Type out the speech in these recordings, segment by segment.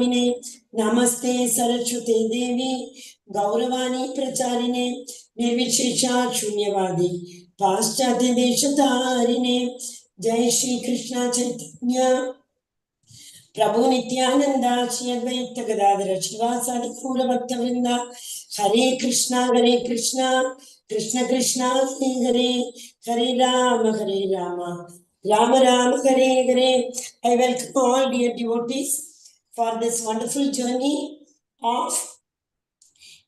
Namine Namaste Saraswate Devi Gauravani Pracharine Nirvishesha Shunyavadi Paschati Deshatarine Jai Shri Krishna Chaitanya Prabhu Nityananda Shri Advaita Gadadhara Shivasadi Pura Bhakta Vrinda Hare Krishna Krishna Krishna Hare Hare Hare Rama Rama Rama Hare Hare. I welcome all dear devotees for this wonderful journey of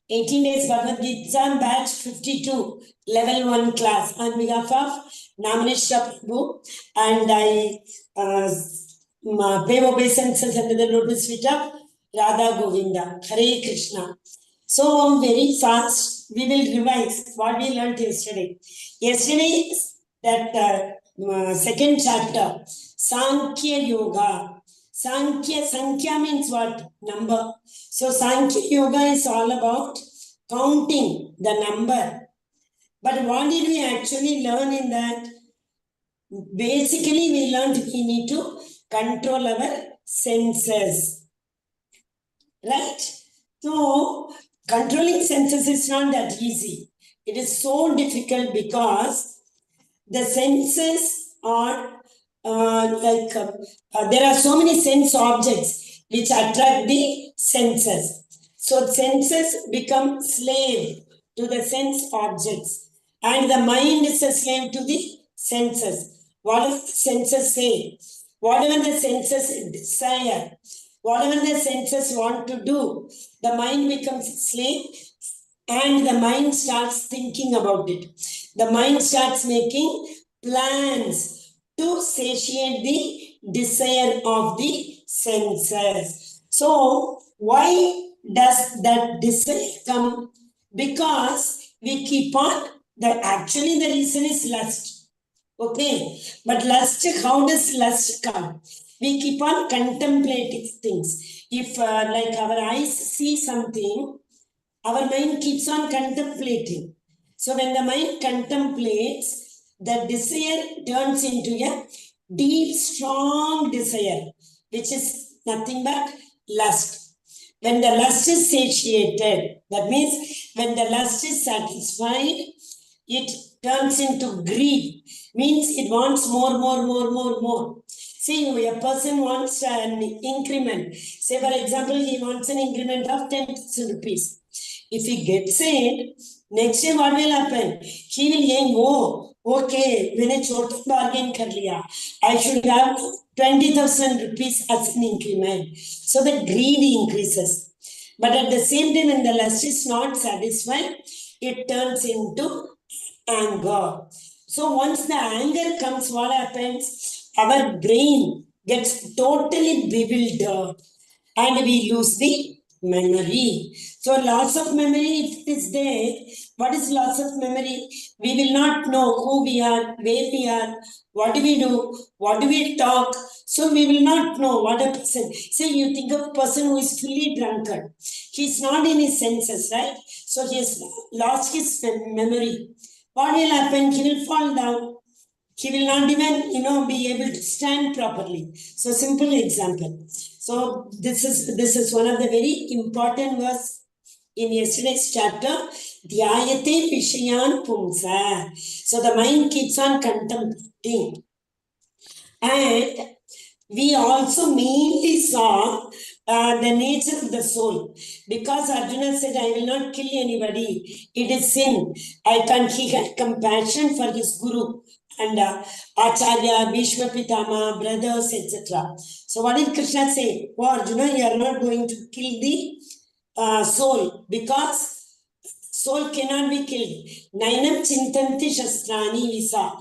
18 days Bhagavad Gita batch 52 level 1 class on behalf of Namanishra Prabhu, and I pay obeisances under the lotus feet of Radha Govinda. Hare Krishna. So very fast we will revise what we learned yesterday. Yesterday that second chapter, Sankhya Yoga. Sankhya means what? Number. So Sankhya Yoga is all about counting the number. But what did we actually learn in that? Basically we learned we need to control our senses. Right? So controlling senses is not that easy. It is so difficult because the senses are there are so many sense objects which attract the senses. So senses become slave to the sense objects, and the mind is a slave to the senses. Whatever the senses say, whatever the senses desire, whatever the senses want to do, the mind becomes a slave, and the mind starts thinking about it. The mind starts making plans to satiate the desire of the senses. So, why does that desire come? Because we keep on, actually the reason is lust. Okay, but lust, how does lust come? We keep on contemplating things. If like our eyes see something, our mind keeps on contemplating. So when the mind contemplates, the desire turns into a deep, strong desire, which is nothing but lust. When the lust is satiated, that means when the lust is satisfied, it turns into greed, means it wants more. See, a person wants an increment. Say, for example, he wants an increment of 10,000 rupees. If he gets it, next time what will happen? He will aim, oh, okay, when I chota bargain kar liya, I should have 20,000 rupees as an increment. So the greed increases. But at the same time, when the lust is not satisfied, it turns into anger. So once the anger comes, what happens? Our brain gets totally bewildered and we lose the memory. So loss of memory, if it is there, what is loss of memory? We will not know who we are, where we are, what do we do, what do we talk. So we will not know what a person. Say you think of a person who is fully drunkard. He is not in his senses, right? So he has lost his memory. What will happen? He will fall down. He will not even, be able to stand properly. So simple example. So this is one of the very important verse in yesterday's chapter. Dhyayate vishayan pumsa. So the mind keeps on contemplating. And we also mainly saw the nature of the soul. Because Arjuna said, I will not kill anybody. It is sin. He had compassion for his guru and Acharya, Bhishma Pitama, brothers, etc. So what did Krishna say? Oh Arjuna, you are not going to kill the soul, because soul cannot be killed. Nainam chintanti shastrani visa.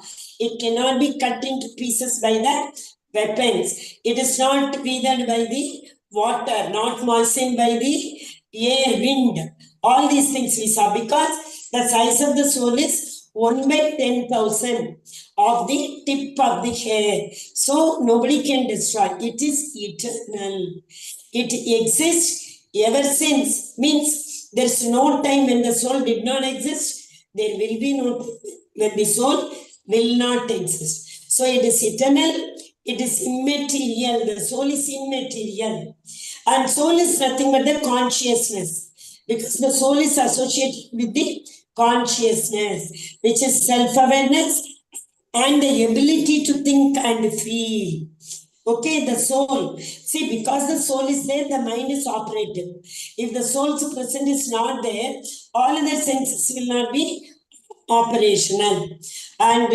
It cannot be cut into pieces by the weapons. It is not breathed by the water, not moistened by the air, wind. All these things we saw, because the size of the soul is 1 by 10,000 of the tip of the hair. So nobody can destroy. It is eternal. It exists ever since. Means there's no time when the soul did not exist. There will be no time when the soul will not exist. So it is eternal. It is immaterial. The soul is immaterial. And soul is nothing but the consciousness. Because the soul is associated with the consciousness, which is self-awareness and the ability to think and feel. Okay, the soul. See, because the soul is there, the mind is operative. If the soul's presence is not there, all other senses will not be operational. And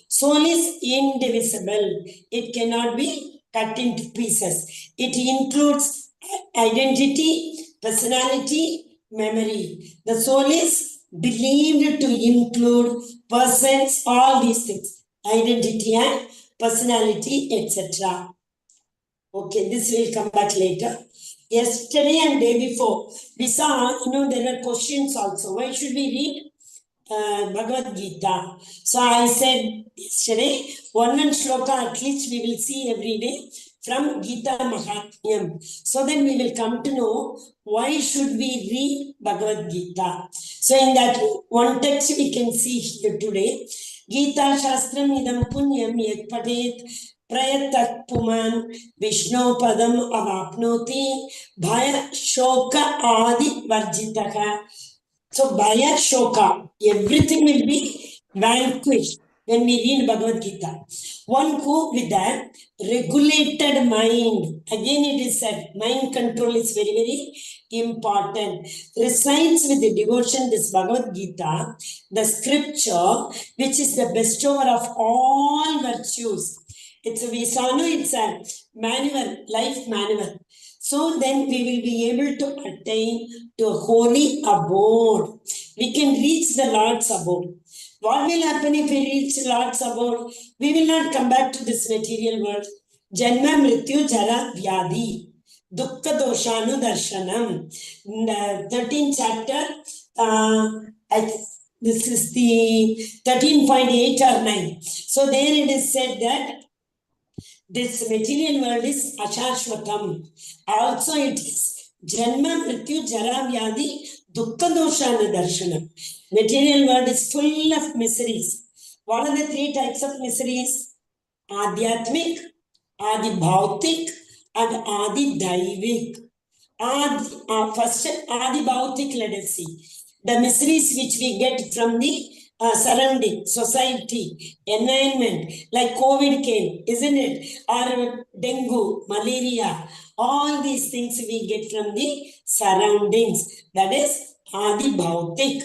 soul is indivisible. It cannot be cut into pieces. It includes identity, personality, memory. The soul is believed to include persons, all these things, identity and personality, etc. Okay, this will come back later. Yesterday and day before, we saw, there are questions also. Why should we read Bhagavad Gita? So I said yesterday, one shloka at least we will see every day from Gita Mahatmyam. So then we will come to know why should we read Bhagavad Gita. So in that one text we can see here today, Gita Shastram idam punyam yek padet prayatah puman Vishnu padam avapnoti bhaya shoka adi varjitaka. So bhaya shoka, everything will be vanquished when we read Bhagavad Gita. One who with a regulated mind, again it is said, mind control is very, very important. Recites with the devotion this Bhagavad Gita, the scripture, which is the bestower of all virtues. We saw, it's a manual, life manual. So then we will be able to attain to a holy abode. We can reach the Lord's abode. What will happen if we reach Lord's abode? We will not come back to this material world. Janma, Mrityu, Jara, Vyadi. Dukkha, Doshanu, Darshanam. In the 13th chapter, this is the 13.8 or 9. So there it is said that this material world is ashashvatam. Also it is janma, mrityu, jara, vyadi, dukkha, doshana, darshanam. Material world is full of miseries. What are the three types of miseries? Adhyatmik, Adi Bhautik, and Adi Daivik. First, Adi Bhautik, let us see. The miseries which we get from the surrounding, society, environment, like COVID came, isn't it? Or dengue, malaria, all these things we get from the surroundings. That is Adi Bhautik.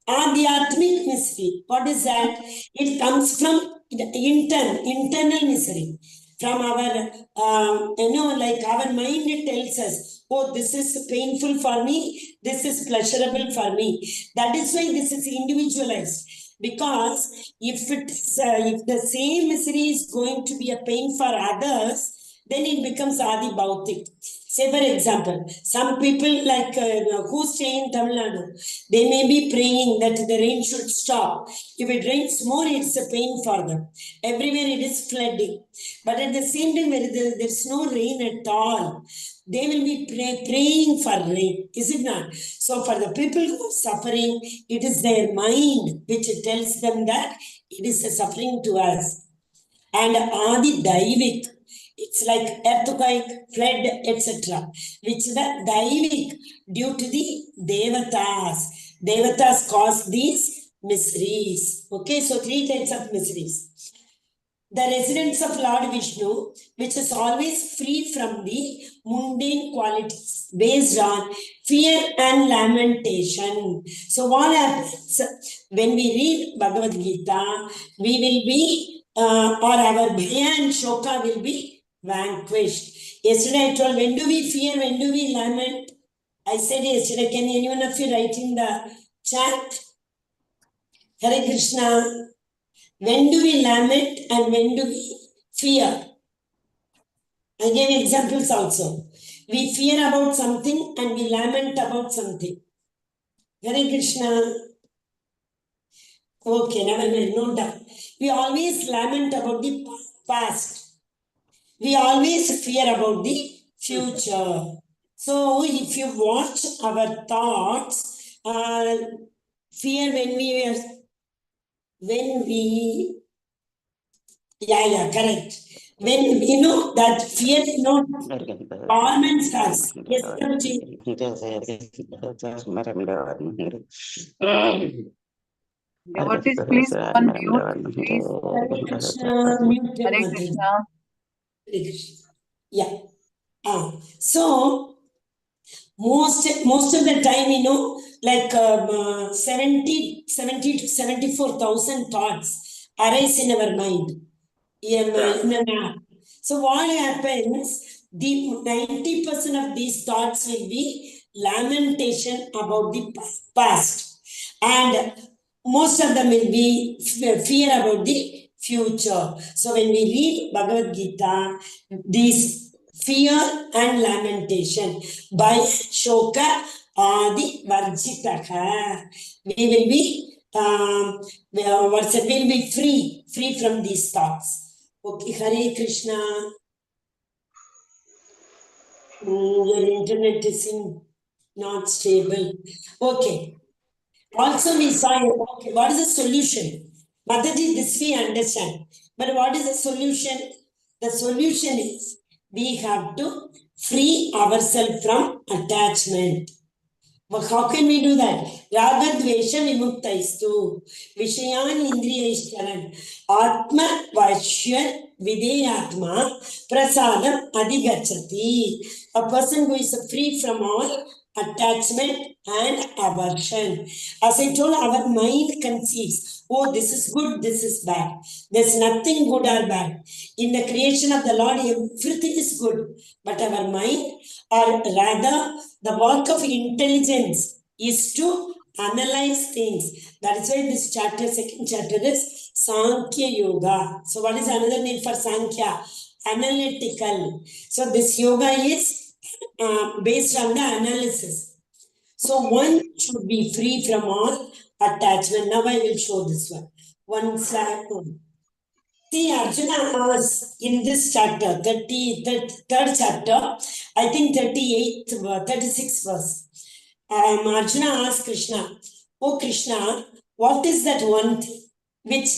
Adhyatmic misery. What is that? It comes from internal misery. From our, like our mind tells us, oh, this is painful for me, this is pleasurable for me. That is why this is individualized. Because if the same misery is going to be a pain for others, then it becomes Adi Bhautik. Say, for example, some people like who stay in Tamil Nadu, they may be praying that the rain should stop. If it rains more, it's a pain for them. Everywhere it is flooding. But at the same time, there's no rain at all, they will be praying for rain, is it not? So for the people who are suffering, it is their mind which tells them that it is a suffering to us. And Adi Daivik, it's like earthquake, flood, etc. Which the Daivik, due to the Devatas. Devatas cause these miseries. Okay, so three types of miseries. The residence of Lord Vishnu, which is always free from the mundane qualities based on fear and lamentation. So what happens when we read Bhagavad Gita, we will be, or our bhaya and shoka will be vanquished. Yesterday I told, when do we fear, when do we lament? I said yesterday, can anyone of you write in the chat? Hare Krishna. When do we lament and when do we fear? I gave examples also. We fear about something and we lament about something. Hare Krishna. Okay, never mind, no doubt. We always lament about the past. We always fear about the future. So if you watch our thoughts, fear yeah, correct. When we know that fear, torments us. Yes, Prabhuji. Devotees, please go on mute, please. Hare Krishna, mute Hare Mataji. Krishna. Hare Krishna. Yeah. So most of the time, like 70 to 74,000 thoughts arise in our mind. In an app. So what happens, the 90% of these thoughts will be lamentation about the past, and most of them will be fear about the future. So when we read Bhagavad Gita, these fear and lamentation by Shoka Adi Varjitaka, we will be we'll be free from these thoughts. Okay, Hare Krishna. Your internet is not stable. Okay. Also, we saw, okay, what is the solution? Mataji, this we understand. But what is the solution? The solution is we have to free ourselves from attachment. Well, how can we do that? Raga dvesha vimuktaistu vishayan indriyaishkaran atma vashya videyatma prasadam adigachati. A person who is free from all attachment and aversion. As I told, our mind conceives, oh, this is good, this is bad. There's nothing good or bad. In the creation of the Lord, everything is good. But our mind, or rather, the work of intelligence is to analyze things. That is why this chapter, second chapter, is Sankhya Yoga. So what is another name for Sankhya? Analytical. So this yoga is based on the analysis. So one should be free from all attachment. Now I will show this one. One slide. See, Arjuna asks in this chapter, 33rd chapter, I think 36th verse. Arjuna asks Krishna, oh Krishna, what is that one thing which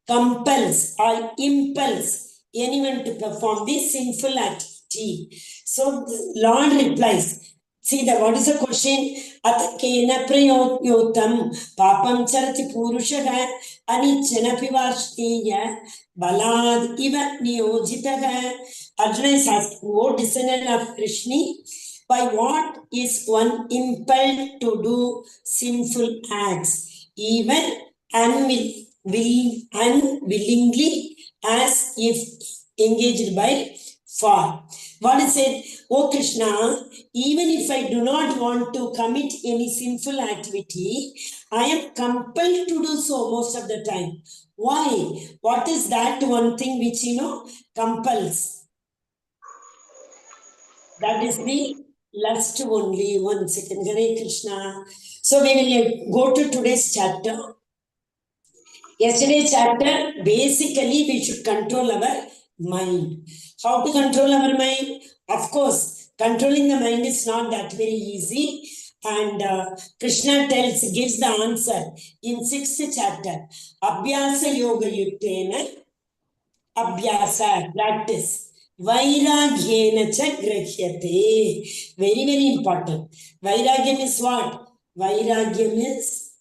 compels or impels anyone to perform this sinful activity? So the Lord replies, see, what is the question? Atakena prayotam papam charati purushaha anicchanapi varshtiya balad iva niyojitaha. Arjuna is asking, oh descendant of Krishna, by what is one impelled to do sinful acts, even unwillingly, as if engaged by for? What is it? Oh Krishna, even if I do not want to commit any sinful activity, I am compelled to do so most of the time. Why? What is that one thing which compels? That is the lust only. 1 second. Hare Krishna. So we will go to today's chapter. Yesterday's chapter, basically we should control our mind. How to control our mind? Of course, controlling the mind is not that very easy. And Krishna gives the answer in 6th chapter. Abhyasa yoga yuktena, abhyasa, practice. Vairagyena cha grachyate. Very, very important. Vairagyam is what? Vairagyam is...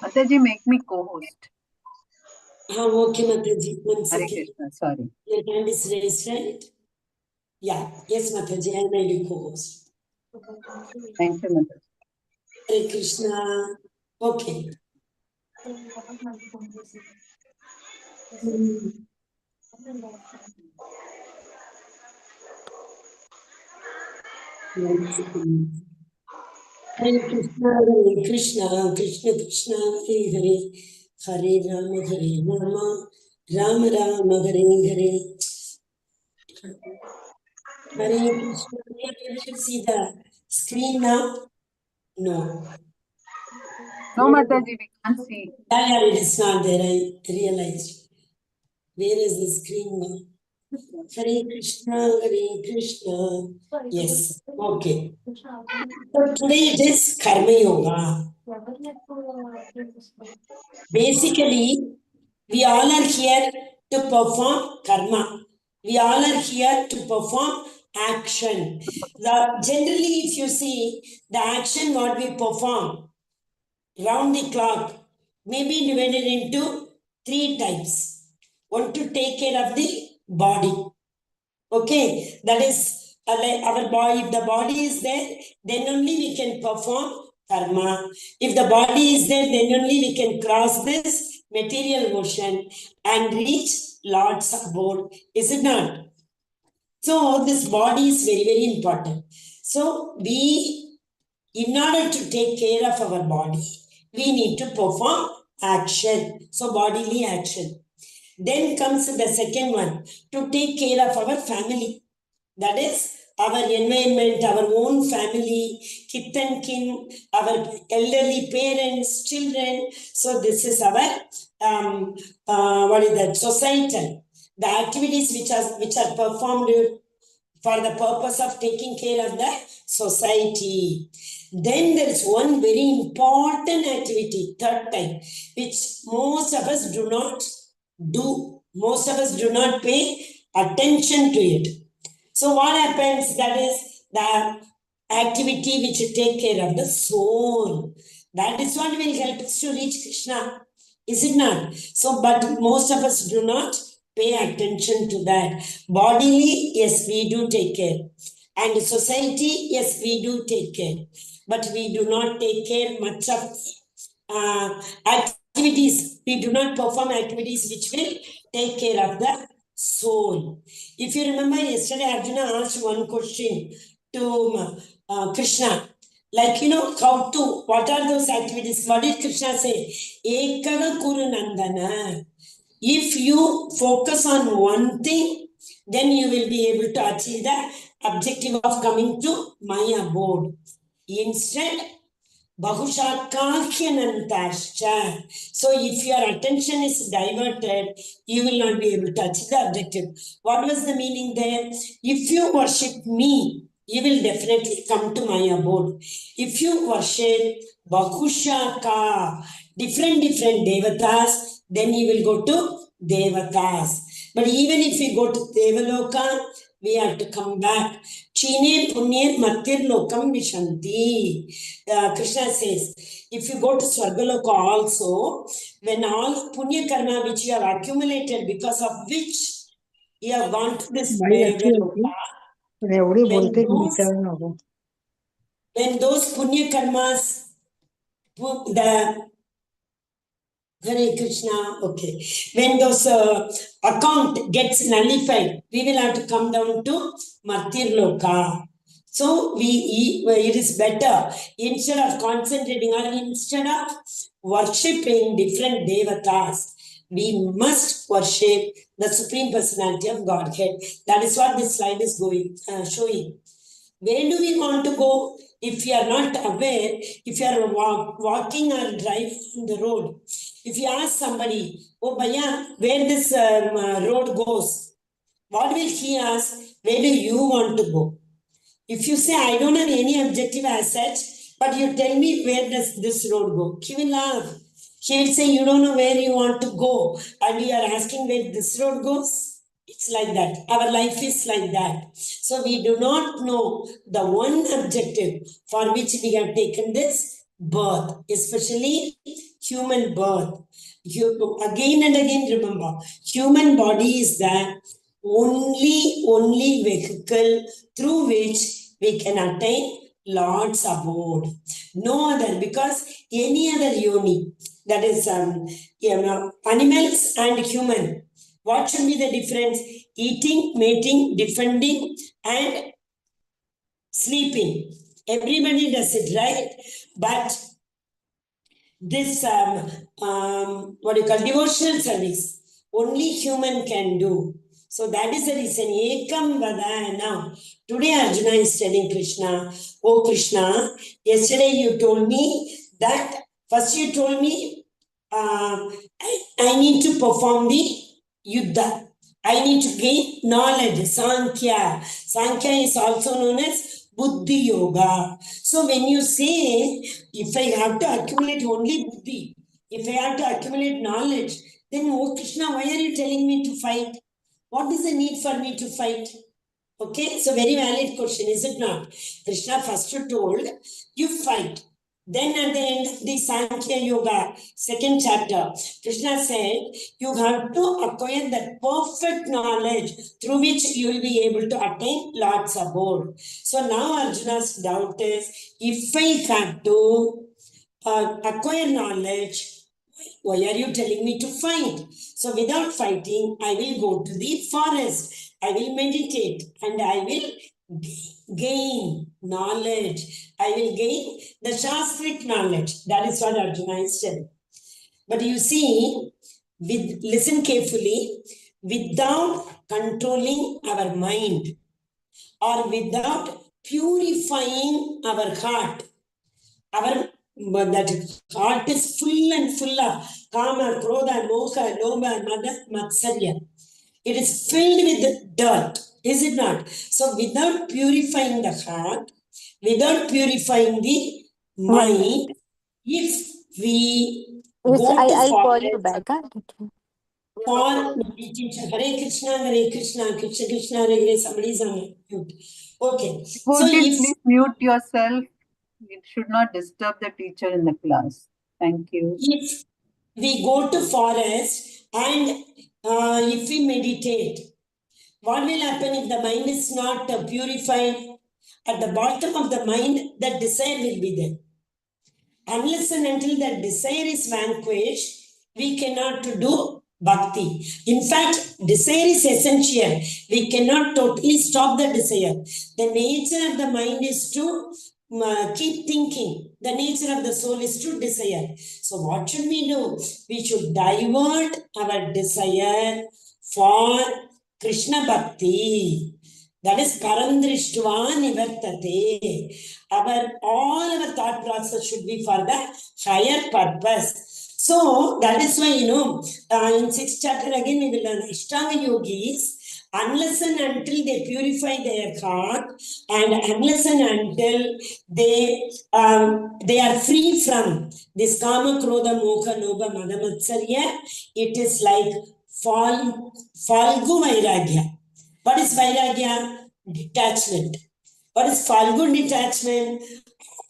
Mataji, make me co-host. Okay, Mataji. 1 Hare second. Krishna, sorry. Your hand is raised, right? Yeah. Yes, Mataji. I made you co-host. Thank you, Mataji. Hare Krishna. Okay. Hare Krishna, Krishna Krishna, Hare Hare, Hare Rama, Hare Rama, Rama Rama, Hare Hare. Hare Krishna. Are you able to see the screen now? No. No, Mataji, we can't see. Yeah, it is not there. I realized. Where is the screen now? Hare Krishna, Hare Krishna. Yes. Okay. So today it is Karma Yoga. Basically, we all are here to perform karma. We all are here to perform action. Generally, if you see the action what we perform round the clock may be divided into 3 types. One, to take care of the body. Okay, that is like our body. If the body is there, then only we can perform karma. If the body is there, then only we can cross this material ocean and reach Lord's abode. Is it not? So this body is very, very important. So in order to take care of our body, we need to perform action. So bodily action. Then comes the second one, to take care of our family. That is our environment, our own family, kith and kin, our elderly parents, children. So this is our societal. The activities which are performed for the purpose of taking care of the society. Then there is one very important activity, third type, which most of us do not do. Most of us do not pay attention to it. So what happens? That is the activity which take care of the soul. That is what will help us to reach Krishna. Is it not? So, but most of us do not pay attention to that. Bodily, yes, we do take care. And society, yes, we do take care. But we do not take care much of activities. We do not perform activities which will take care of the soul. If you remember yesterday, Arjuna asked one question to Krishna. Like, what are those activities? What did Krishna say? Ekava Kuru Nandana. If you focus on one thing, then you will be able to achieve the objective of coming to my abode. Instead, Bahushakakyanantascha. So if your attention is diverted, you will not be able to achieve the objective. What was the meaning there? If you worship me, you will definitely come to my abode. If you worship Bahushaka, different devatas, then you will go to devatas. But even if we go to Devaloka, we have to come back. Chine punye matir lokam vishanti. Krishna says, if you go to Swargaloka also, when all punya karma which you have accumulated, because of which you have gone to this Devaloka, when those punya karmas, the Hare Krishna, okay. When those account gets nullified, we will have to come down to Martir Loka. So it is better, instead of concentrating or instead of worshipping different devatas, we must worship the Supreme Personality of Godhead. That is what this slide is showing. Where do we want to go? If you are not aware, if you are walking or driving on the road, if you ask somebody, oh Bhaiya, where this road goes, what will he ask? Where do you want to go? If you say, I don't have any objective as such, but you tell me where does this road go, he will laugh. He will say, you don't know where you want to go, and you are asking where this road goes. It's like that. Our life is like that. So we do not know the one objective for which we have taken this birth, especially human birth. Again and again remember, human body is the only vehicle through which we can attain Lord's abode. No other, because any other yoni, that is animals and human, what should be the difference? Eating, mating, defending, and sleeping. Everybody does it, right? But this, devotional service, only human can do. So that is the reason. Ekam vada. Now, today Arjuna is telling Krishna, oh Krishna, yesterday you told me that, first you told me, I need to perform the Yuddha. I need to gain knowledge, Sankhya. Sankhya is also known as Buddhi Yoga. So when you say, if I have to accumulate only Buddhi, if I have to accumulate knowledge, Then, oh Krishna, why are you telling me to fight? What is the need for me to fight? Okay, so very valid question, is it not? Krishna first told, you fight. Then at the end of the Sankhya Yoga, second chapter, Krishna said, you have to acquire that perfect knowledge through which you will be able to attain Lord's abode. So now Arjuna's doubt is, if I have to acquire knowledge, why are you telling me to fight? So without fighting, I will go to the forest. I will meditate and I will gain knowledge. I will gain the Shastric knowledge. That is what Arjuna is telling. But you see, listen carefully, without controlling our mind or without purifying our heart, that heart is full and full of kama, krodha, moha, lobha, mada, matsarya. It is filled with dirt, is it not? So without purifying the heart, without purifying the mind, if we go to I'll call forest you back. Huh? for meditation, Hare Krishna, Krishna Krishna, Hare Hare, somebody is on mute. Okay. So Devotees, please mute yourself. It should not disturb the teacher in the class. Thank you. if we go to forest and if we meditate, what will happen if the mind is not purified? At the bottom of the mind, the desire will be there. Unless and until that desire is vanquished, we cannot do bhakti. In fact, desire is essential. We cannot totally stop the desire. The nature of the mind is to keep thinking. The nature of the soul is to desire. So what should we do? We should divert our desire for Krishna Bhakti. That is Parandrishtva Nivartate. All our thought process should be for the higher purpose. So that is why, in 6th chapter again we will learn Ashtanga Yogis, unless and until they purify their heart and unless and until they are free from this kama, krodha, moha, lobha, mada, matsarya, it is like falgu vairagya. What is vairagya? Detachment. What is falgu detachment?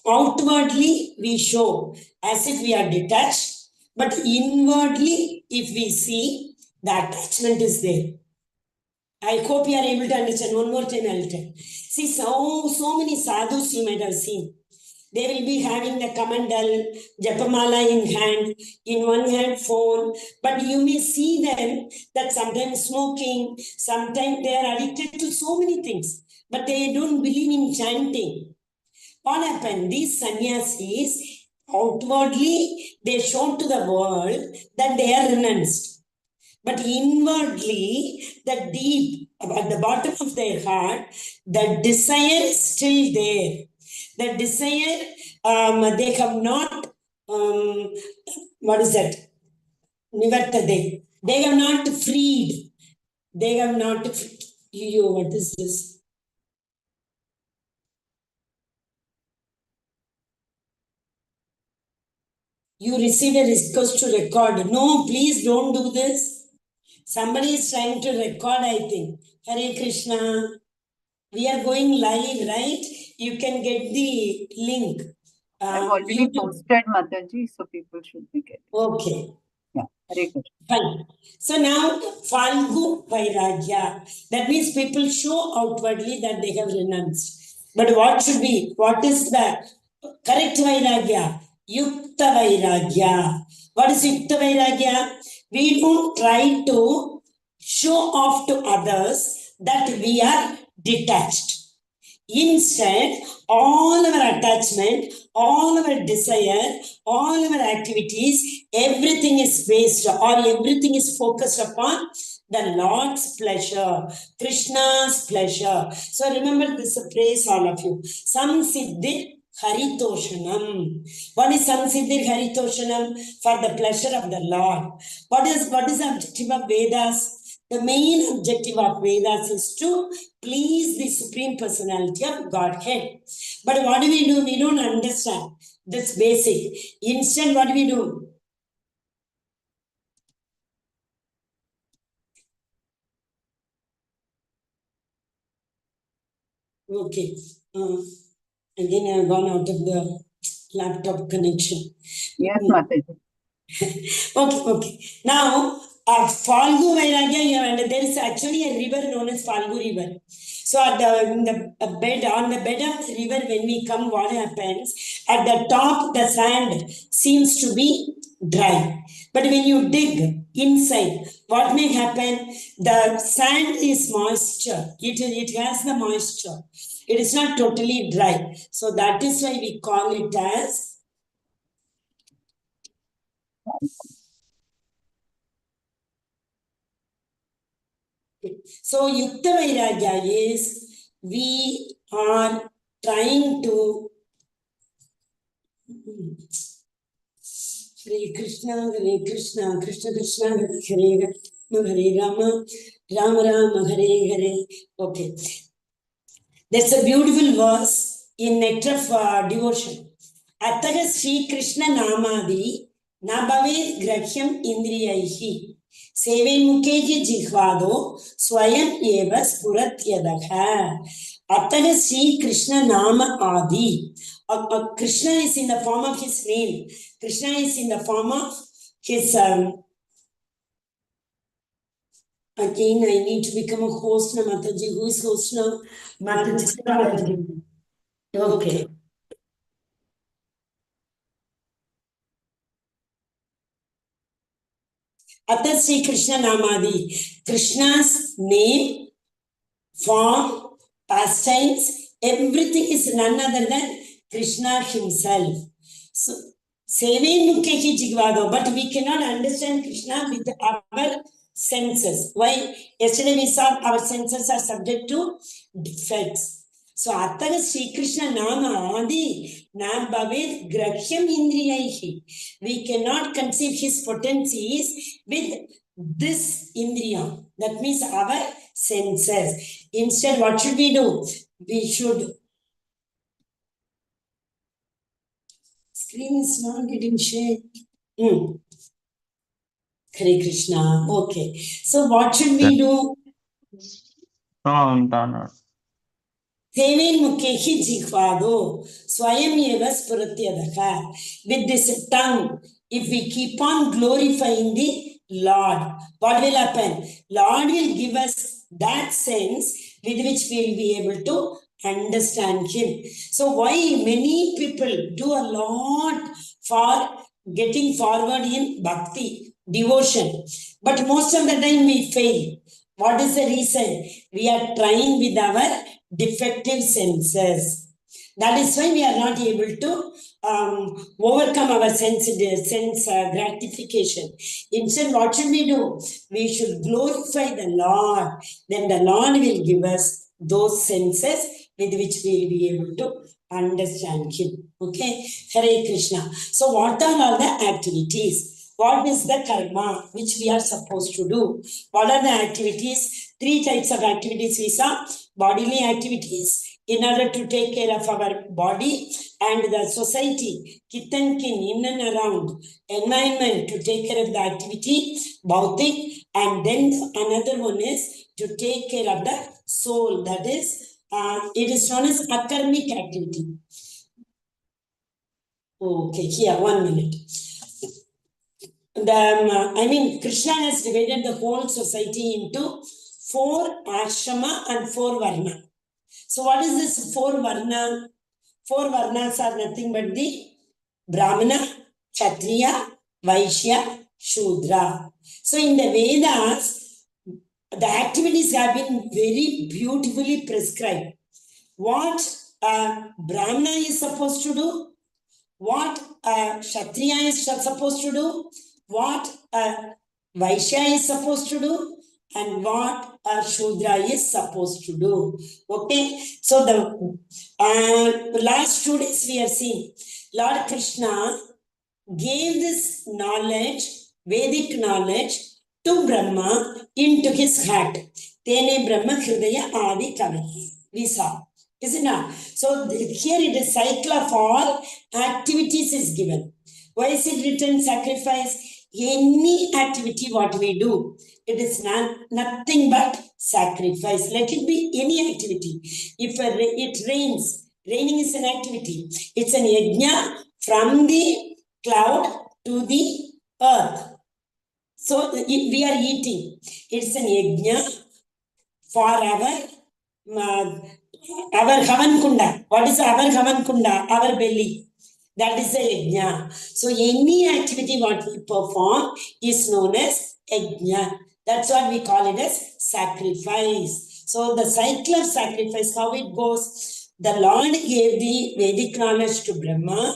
Outwardly we show as if we are detached, but inwardly if we see, the attachment is there. I hope you are able to understand. One more time I'll tell. See, so many sadhus you might have seen. They will be having the kamandal, japamala in hand, in one hand phone, but you may see them that sometimes smoking, sometimes they are addicted to so many things, but they don't believe in chanting. What happened? These sannyasis, outwardly, they show to the world that they are renounced. But inwardly, the deep, at the bottom of their heart, the desire is still there. The desire, they have not, what is that? Nivartade. They have not freed. They have not, what is this? You received a request to record. No, please don't do this. Somebody is trying to record, I think. Hare Krishna. We are going live, right? You can get the link. I've already posted, Mataji, so people should be getting. Okay. Yeah, Hare Krishna. Fine. So now, Falgu Vairagya. That means people show outwardly that they have renounced. But what should be? What is the correct Vairagya? Yukta Vairagya. What is Yukta Vairagya? We don't try to show off to others that we are detached. Instead, all our attachment, all our desire, all our activities, everything is based or everything is focused upon the Lord's pleasure, Krishna's pleasure. So remember this phrase, all of you. Samsiddhir Haritoshanam. What is Samsiddhir Haritoshanam? For the pleasure of the Lord. What is the objective of Vedas? The main objective of Vedas is to please the Supreme Personality of Godhead. But what do? We don't understand this basic. Instead, what do? Okay. Again, I have gone out of the laptop connection. Yes, Mataji. Okay. Now, Falgu Vairagya, and there is actually a river known as Falgu River. So, at on the bed of the river, when we come, what happens? At the top, the sand seems to be dry. But when you dig inside, what may happen? The sand is moisture. It has the moisture. It is not totally dry. So, that is why we call it as. So, Yukta Vairagya is we are trying to Hare Krishna, Krishna Krishna, Hare Rama, Rama Rama, Hare Hare. Okay. That's a beautiful verse in Nectar of Devotion. Attaga Sri Krishna Namadi Nabave Grahyam Indriyaihi Seve Mukeji Jihvado Swayam Eva Spuratyadakha. Attaga Sri Krishna Nama Adi. Krishna is in the form of his name. Krishna is in the form of his. Again, I need to become a host now, Mataji. Who is host now? Mataji. Okay. Atta Sri Krishna Namadi. Krishna's name, form, pastimes, everything is none other than Krishna himself. So, Sevin Mukehi Jigvado, but we cannot understand Krishna with our senses. Why? Yesterday we saw our senses are subject to defects. So, Attaga Sri Krishna Nama Adi Nam Bhavet Grahyam Indriyaihi. We cannot conceive his potencies with this Indriya. That means our senses. Instead, what should we do? We should. Screen is not getting shared. Hare Krishna. Okay. So, what should we do? Sevin Mukehi Jihvado Swayam Eva Spuratyadaka. With this tongue, if we keep on glorifying the Lord, what will happen? Lord will give us that sense with which we will be able to understand him. So why many people do a lot for getting forward in bhakti, devotion, but most of the time we fail. What is the reason? We are trying with our defective senses. That is why we are not able to overcome our sense gratification. Instead, what should we do? We should glorify the Lord. Then the Lord will give us those senses with which we will be able to understand him. Okay? Hare Krishna. So, what are all the activities? What is the karma which we are supposed to do? What are the activities? 3 types of activities we saw. Bodily activities in order to take care of our body and the society, kith and kin, in and around, environment to take care of the activity, bhautik, and then another one is to take care of the soul. That is, it is known as akarmic activity. Okay, here, 1 minute. Krishna has divided the whole society into 4 ashrama and 4 varna. So what is this 4 varna? 4 varnas are nothing but the Brahmana, Kshatriya, Vaishya, Shudra. So in the Vedas, the activities have been very beautifully prescribed. What Brahmana is supposed to do, what Kshatriya is supposed to do, what Vaishya is supposed to do, and what Shudra is supposed to do. Okay, so the last 2 days we have seen Lord Krishna gave this knowledge, Vedic knowledge, to Brahma into his heart. Tene Brahma Hridaya Adi Kavi. We saw. Is it not? So here it is cycle of all activities is given. Why is it written sacrifice? Any activity what we do, it is nothing but sacrifice. Let it be any activity. If it rains, raining is an activity. It's an yajna from the cloud to the earth. So if we are eating, it's an yajna for our Havan Kunda. What is our Havan Kunda? Our belly. That is a yajna. So any activity what we perform is known as yajna. That's what we call it as sacrifice. So the cycle of sacrifice, how it goes, the Lord gave the Vedic knowledge to Brahma.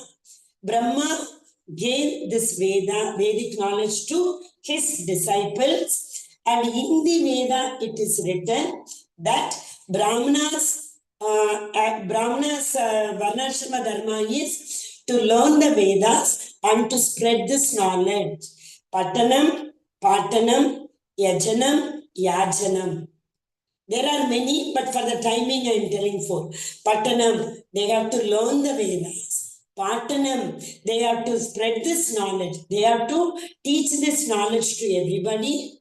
Brahma gave this Vedic knowledge to his disciples. And in the Veda, it is written that Brahmanas Varnashrama Dharma is to learn the Vedas and to spread this knowledge. Patanam, Patanam, Yajanam, Yajanam. There are many, but for the timing I am telling for. Patanam, they have to learn the Vedas. Patanam, they have to spread this knowledge. They have to teach this knowledge to everybody.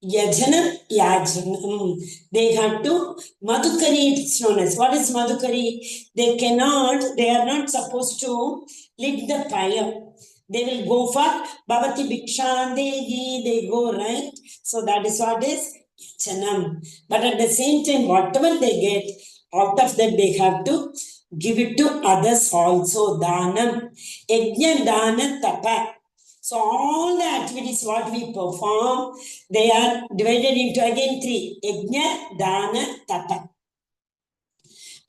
Yajanam, Yajanam. They have to, Madhukari it's known as. What is Madhukari? They are not supposed to lit the fire. They will go for Bhavati Bhikshandehi, they go, right? So that is what is Yajanam. But at the same time, whatever they get, out of that they have to give it to others also. Danam. Yajna, Dana, Tapa. So all the activities what we perform, they are divided into again 3. Yajna, Dana, Tapa.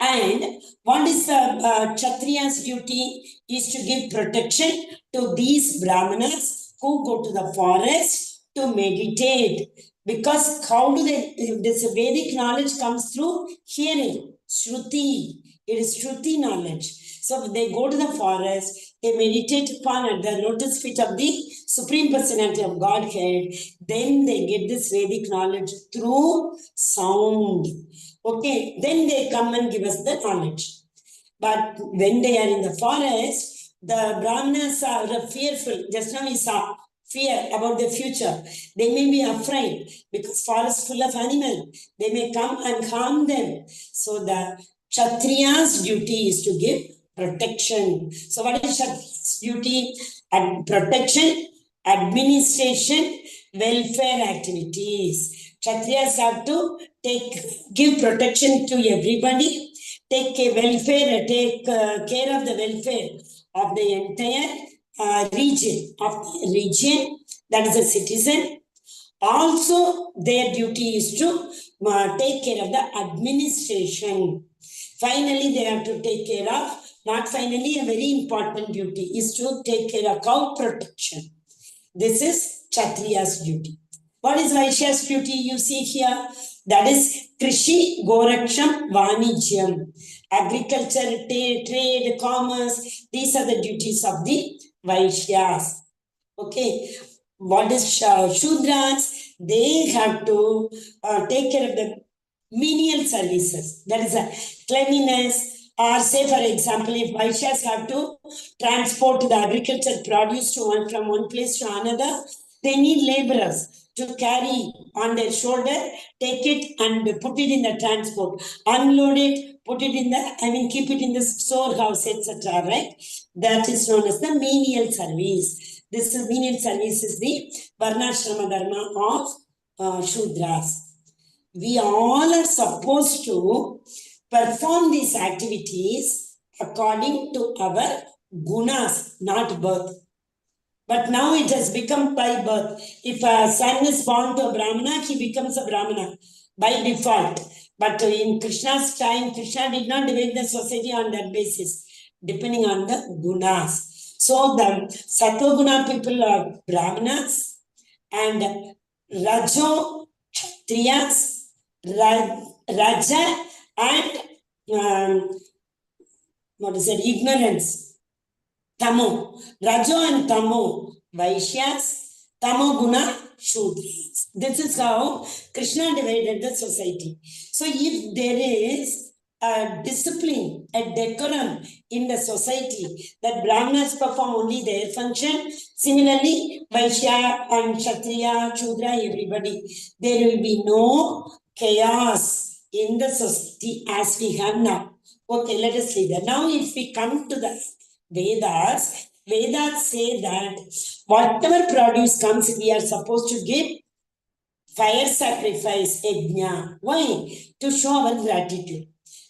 And what is the Kshatriya's duty is to give protection to these Brahmanas who go to the forest to meditate. Because how do they, this Vedic knowledge comes through hearing, Shruti. It is Shruti knowledge. So they go to the forest, they meditate upon at the lotus feet of the Supreme Personality of Godhead. Then they get this Vedic knowledge through sound. Okay, then they come and give us the knowledge. But when they are in the forest, the Brahmanas are fearful. Just now we saw fear about the future. They may be afraid because forest full of animals. They may come and harm them. So the Kshatriya's duty is to give protection. So what is Kshatriya's duty? Protection, administration, welfare activities. Kshatriyas have to give protection to everybody, take care of the welfare of the entire region, that is a citizen. Also, their duty is to take care of the administration. Finally, they have to take care of, not finally, a very important duty is to take care of cow protection. This is Kshatriya's duty. What is Vaishya's duty? You see here, that is Krishi, Goraksham, Vanijyam. Agriculture, trade, commerce, these are the duties of the Vaishyas. Okay, what is Shudras? They have to take care of the menial services. That is a cleanliness, or say for example, if Vaishyas have to transport the agriculture produce from one place to another, they need laborers to carry on their shoulder, take it and put it in the transport, unload it, put it in the, keep it in the storehouse, etc. Right? That is known as the menial service. This is menial service is the Varnashrama Dharma of Shudras. We all are supposed to perform these activities according to our gunas, not birth. But now it has become by birth. If a son is born to a Brahmana, he becomes a Brahmana by default. But in Krishna's time, Krishna did not divide the society on that basis, depending on the gunas. So the Sattva-guna people are Brahmanas and Rajo, Kshatriyas, Raja and ignorance. Tamo, Rajo and Tamo, Vaishyas, Tamo Guna, Shudras. This is how Krishna divided the society. So if there is a discipline, a decorum in the society, that Brahmanas perform only their function. Similarly, Vaishya and Kshatriya, Shudra, everybody, there will be no chaos in the society as we have now. Okay, let us see that. Now, if we come to the Vedas, Vedas say that whatever produce comes, we are supposed to give fire sacrifice, yajna. Why? To show our gratitude.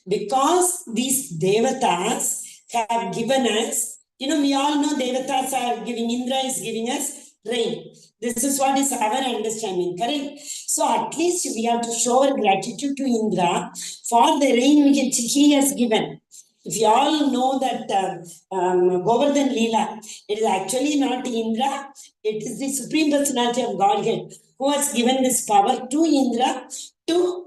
Because these devatas have given us, we all know devatas are giving, Indra is giving us rain. This is what is our understanding, correct? So at least we have to show our gratitude to Indra for the rain which he has given. If you all know that Govardhan Leela, it is actually not Indra, it is the Supreme Personality of Godhead who has given this power to Indra to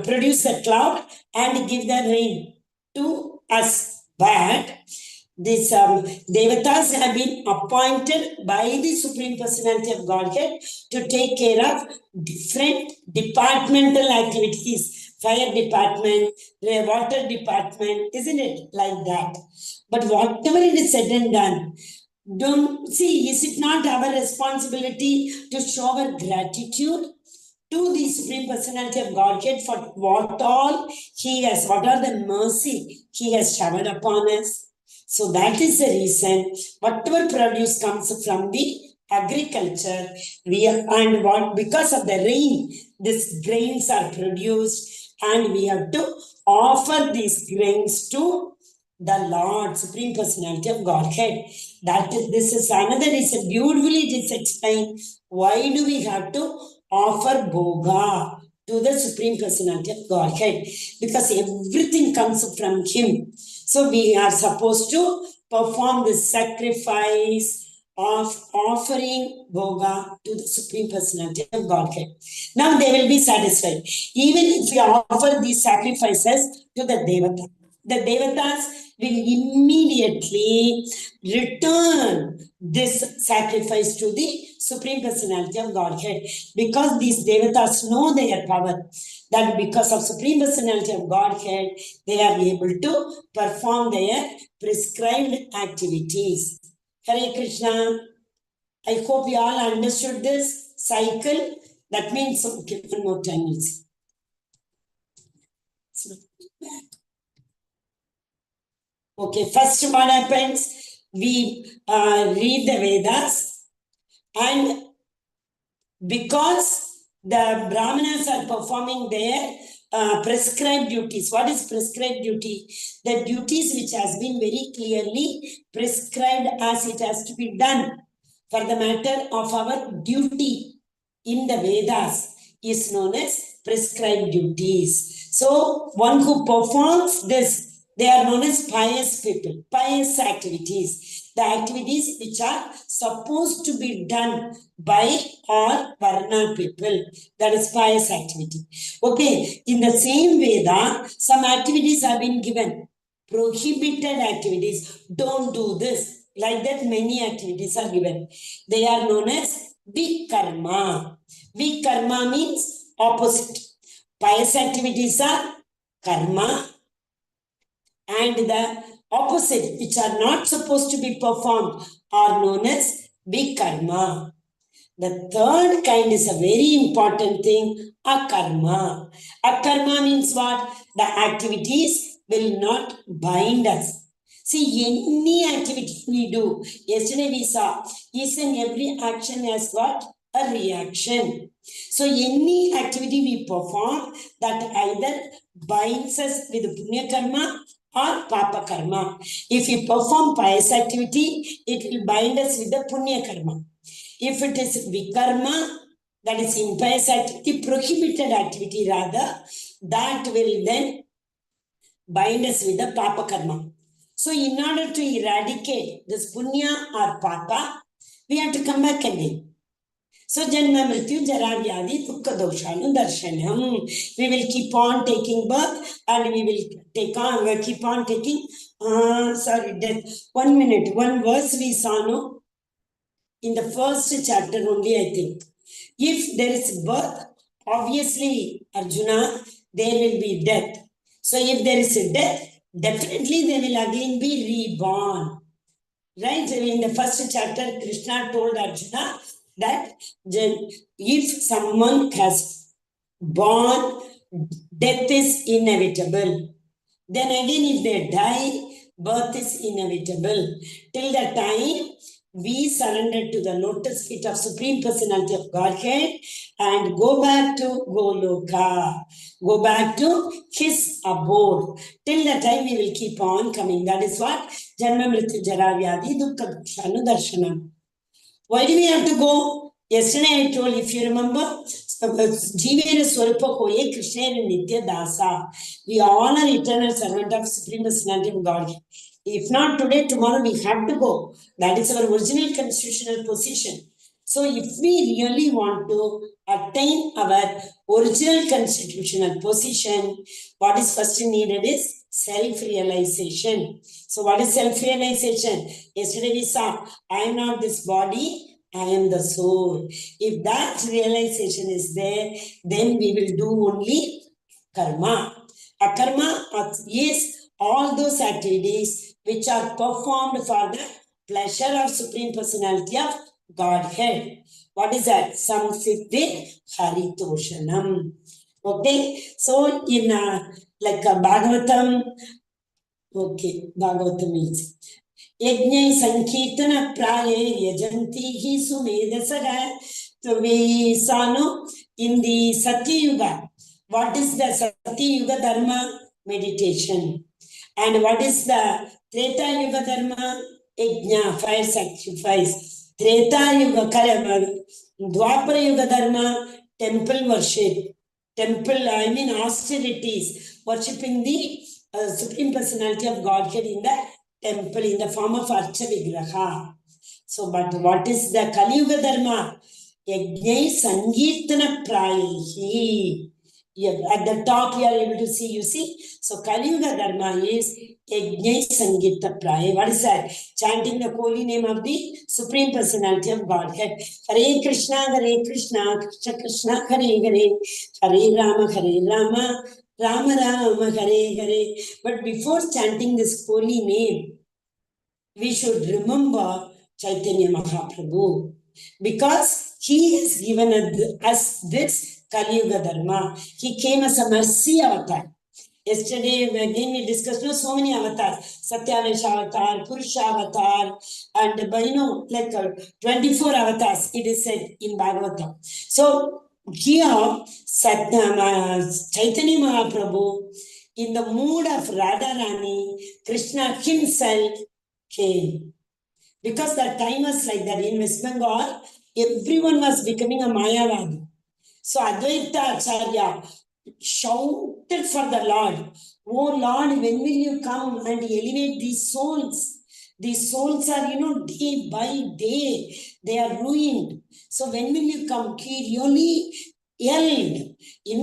produce the cloud and give the rain to us. But these devatas have been appointed by the Supreme Personality of Godhead to take care of different departmental activities. Fire department, water department, isn't it like that? But whatever it is said and done, don't see, is it not our responsibility to show our gratitude to the Supreme Personality of Godhead for what all He has, what are the mercy He has showered upon us? So that is the reason whatever produce comes from the agriculture, and what because of the rain, these grains are produced, and we have to offer these grains to the Lord, Supreme Personality of Godhead. This is another reason. Beautifully it is explained. Why do we have to offer bhoga to the Supreme Personality of Godhead? Because everything comes from Him. So we are supposed to perform the sacrifice of offering bhoga to the Supreme Personality of Godhead. Now they will be satisfied. Even if we offer these sacrifices to the Devatas will immediately return this sacrifice to the Supreme Personality of Godhead, because these Devatas know their power, that because of Supreme Personality of Godhead, they are able to perform their prescribed activities. Hare Krishna. I hope you all understood this cycle. That means, okay, one more time, we'll see. Okay, first what happens? We read the Vedas, and because the Brahmanas are performing their prescribed duties. What is prescribed duty? The duties which has been very clearly prescribed as it has to be done for the matter of our duty in the Vedas is known as prescribed duties. So one who performs this, they are known as pious people, pious activities, the activities which are supposed to be done by all Varna people. That is pious activity. Okay, in the same Veda, some activities have been given. Prohibited activities, don't do this. Like that, many activities are given. They are known as Vikarma. Vikarma means opposite. Pious activities are karma, and the opposite, which are not supposed to be performed, are known as Vikarma. The third kind is a very important thing, akarma. Akarma means what? The activities will not bind us. See, any activity we do, yesterday we saw, each and every action has got a reaction. So any activity we perform that either binds us with punya karma or papa karma. If we perform pious activity, it will bind us with the punya karma. If it is vikarma, that is impious activity, prohibited activity rather, that will then bind us with the papa karma. So in order to eradicate this punya or papa, we have to come back again. So janma mrityu jara vyadi dukkha doshanu darshanam. We will keep on taking birth, and we will keep on taking death. 1 minute, one verse we saw, no? In the first chapter only, I think. If there is birth, obviously, Arjuna, there will be death. So if there is a death, definitely they will again be reborn. Right? In the first chapter, Krishna told Arjuna that if someone has born, death is inevitable. Then again, if they die, birth is inevitable. Till the time we surrender to the lotus feet of Supreme Personality of Godhead and go back to Goloka, go back to his abode. Till the time we will keep on coming. That is what Janma Mrityu Jara Vyadhi Dukkha Dukshanu Darshanam. Why do we have to go? Yesterday I told, if you remember, Jivera Swarupa Koye Krishna Nitya Dasa. We all are eternal servant of Supreme Personality of God. If not today, tomorrow we have to go. That is our original constitutional position. So if we really want to attain our original constitutional position, what is first needed is self-realization. So what is self-realization? Yesterday we saw, I am not this body, I am the soul. If that realization is there, then we will do only karma. Akarma is all those activities which are performed for the pleasure of Supreme Personality of Godhead. What is that? Samsiddhi Haritoshanam. Okay, so in like Bhagavatam, okay, Bhagavatam is Yajnai Sankirtana Praye Yajanti Sumedasara. So we saw no, in the Satya Yuga. What is the Satya Yuga Dharma? Meditation. And what is the Treta Yuga Dharma? Yajna, fire sacrifice. Treta Yuga Karama, Dwapara Yuga Dharma, temple worship. Temple, I mean austerities, worshipping the Supreme Personality of Godhead in the temple in the form of Archa Vigraha. So, but what is the Kali Yuga Dharma? Yajnai Sankirtana Prayehi. At the top you are able to see, you see. So Kali Yuga Dharma is Yajnai Sankirtana Prayehi. What is that? Chanting the holy name of the Supreme Personality of Godhead. Hare Krishna, Krishna Krishna, Hare Hare, Hare Rama, Rama Rama, Hare Hare. But before chanting this holy name, we should remember Chaitanya Mahaprabhu, because he has given us this Kali Yuga Dharma. He came as a mercy avatar. Yesterday, again, we discussed so many avatars. Satyavesha avatar, Purusha avatar, and like 24 avatars, it is said in Bhagavatam. So here, Chaitanya Mahaprabhu, in the mood of Radharani, Krishna himself came. Because that time was like that in West Bengal, everyone was becoming a Mayavadi. So Advaita Acharya shouted for the Lord, oh Lord, when will you come and elevate these souls? These souls are, day by day, they are ruined. So when will you come? He really yelled.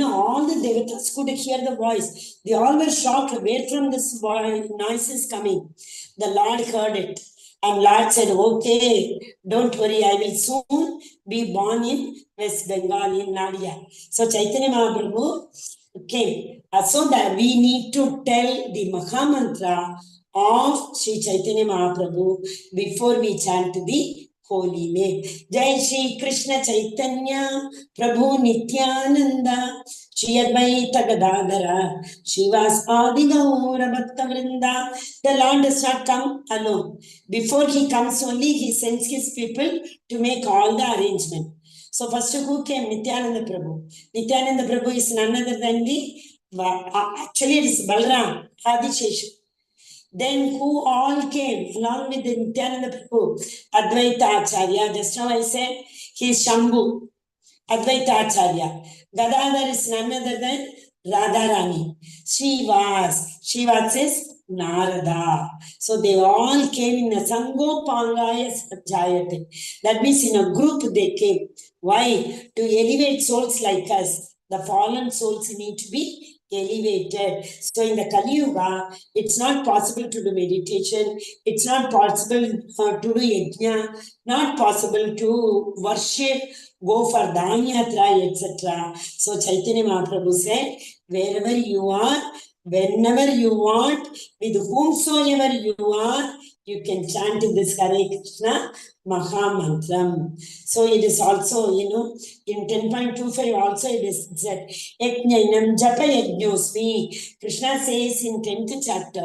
All the devatas could hear the voice. They all were shocked. Where from this noise is coming? The Lord heard it. And Lord said, okay, don't worry, I will soon be born in West Bengal, in Nadia. So Chaitanya Mahaprabhu came. So that we need to tell the Mahamantra of Sri Chaitanya Mahaprabhu before we chant the holy name. Jai Shri Krishna Chaitanya Prabhu Nityananda Shri Advaita Gadadhara Shivas Adi Gaura Bhakta Vrinda. The Lord does not come alone. Before he comes only, he sends his people to make all the arrangement. So first who came? Nityananda Prabhu. Nityananda Prabhu is none other than actually it is Balram, Adishesha. Then who all came along with the Nityananda Prabhu? Advaita Acharya. Just now I said he is Shambhu. Advaita Acharya. Gadadhar is none other than Radharani. Shivas is Narada. So they all came in a Sango Pangaya Sajayate. That means in a group they came. Why? To elevate souls like us. The fallen souls need to be elevated. So in the Kali Yuga, it's not possible to do meditation. It's not possible to do yajna, not possible to worship, go for Danyatra, etc. So Chaitanya Mahaprabhu said, wherever you are, whenever you want, with whomsoever you are, you can chant this Hare Krishna Maha Mantram. So it is also, in 10.25 also it is said, Yajnanam Japa Yajnosmi. Krishna says in 10th chapter,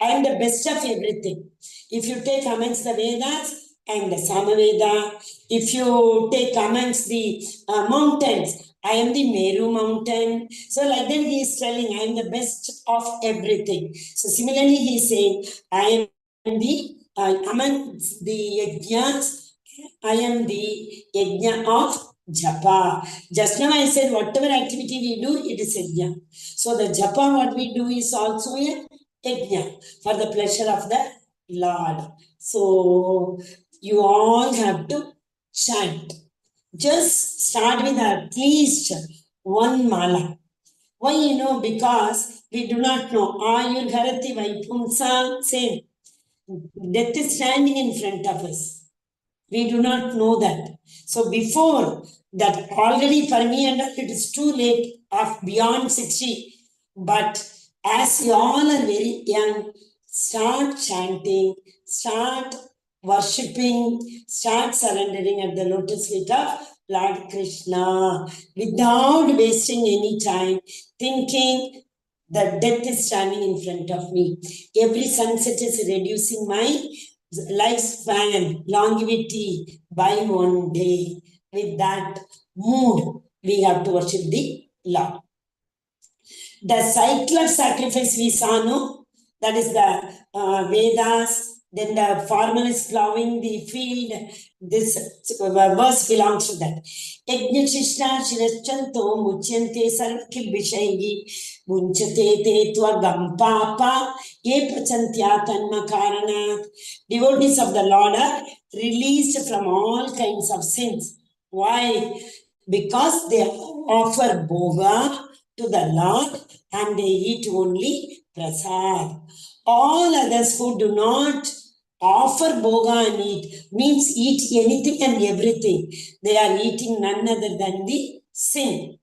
I am the best of everything. If you take amongst the Vedas, I am the Samaveda. If you take amongst the mountains, I am the Meru mountain. So like that he is telling, I am the best of everything. So similarly he is saying, I am the among the yajnas, I am the yajna of japa. Just now I said whatever activity we do, it is yajna. So the japa what we do is also a yajna for the pleasure of the Lord. So you all have to chant. Just start with at least one mala. Why? Because we do not know. Ayur Harati Vaipumsa, same. Death is standing in front of us. We do not know that. So before that, already for me and it is too late of beyond 60. But as you all are very young, start chanting, start worshipping, start surrendering at the lotus feet of Lord Krishna without wasting any time, thinking that death is standing in front of me. Every sunset is reducing my lifespan, longevity by one day. With that mood, we have to worship the Lord. The cycle of sacrifice we saw, no? That is the Vedas. Then the farmer is plowing the field. This verse belongs to that. Yajnachishna shirachanto muchyante sarvakil vishaygi munchate te tvagam papa ye prachantya tanma karanat. Devotees of the Lord are released from all kinds of sins. Why? Because they offer bhoga to the Lord and they eat only prasad. All others who do not offer bhoga and eat, means eat anything and everything. They are eating none other than the sin.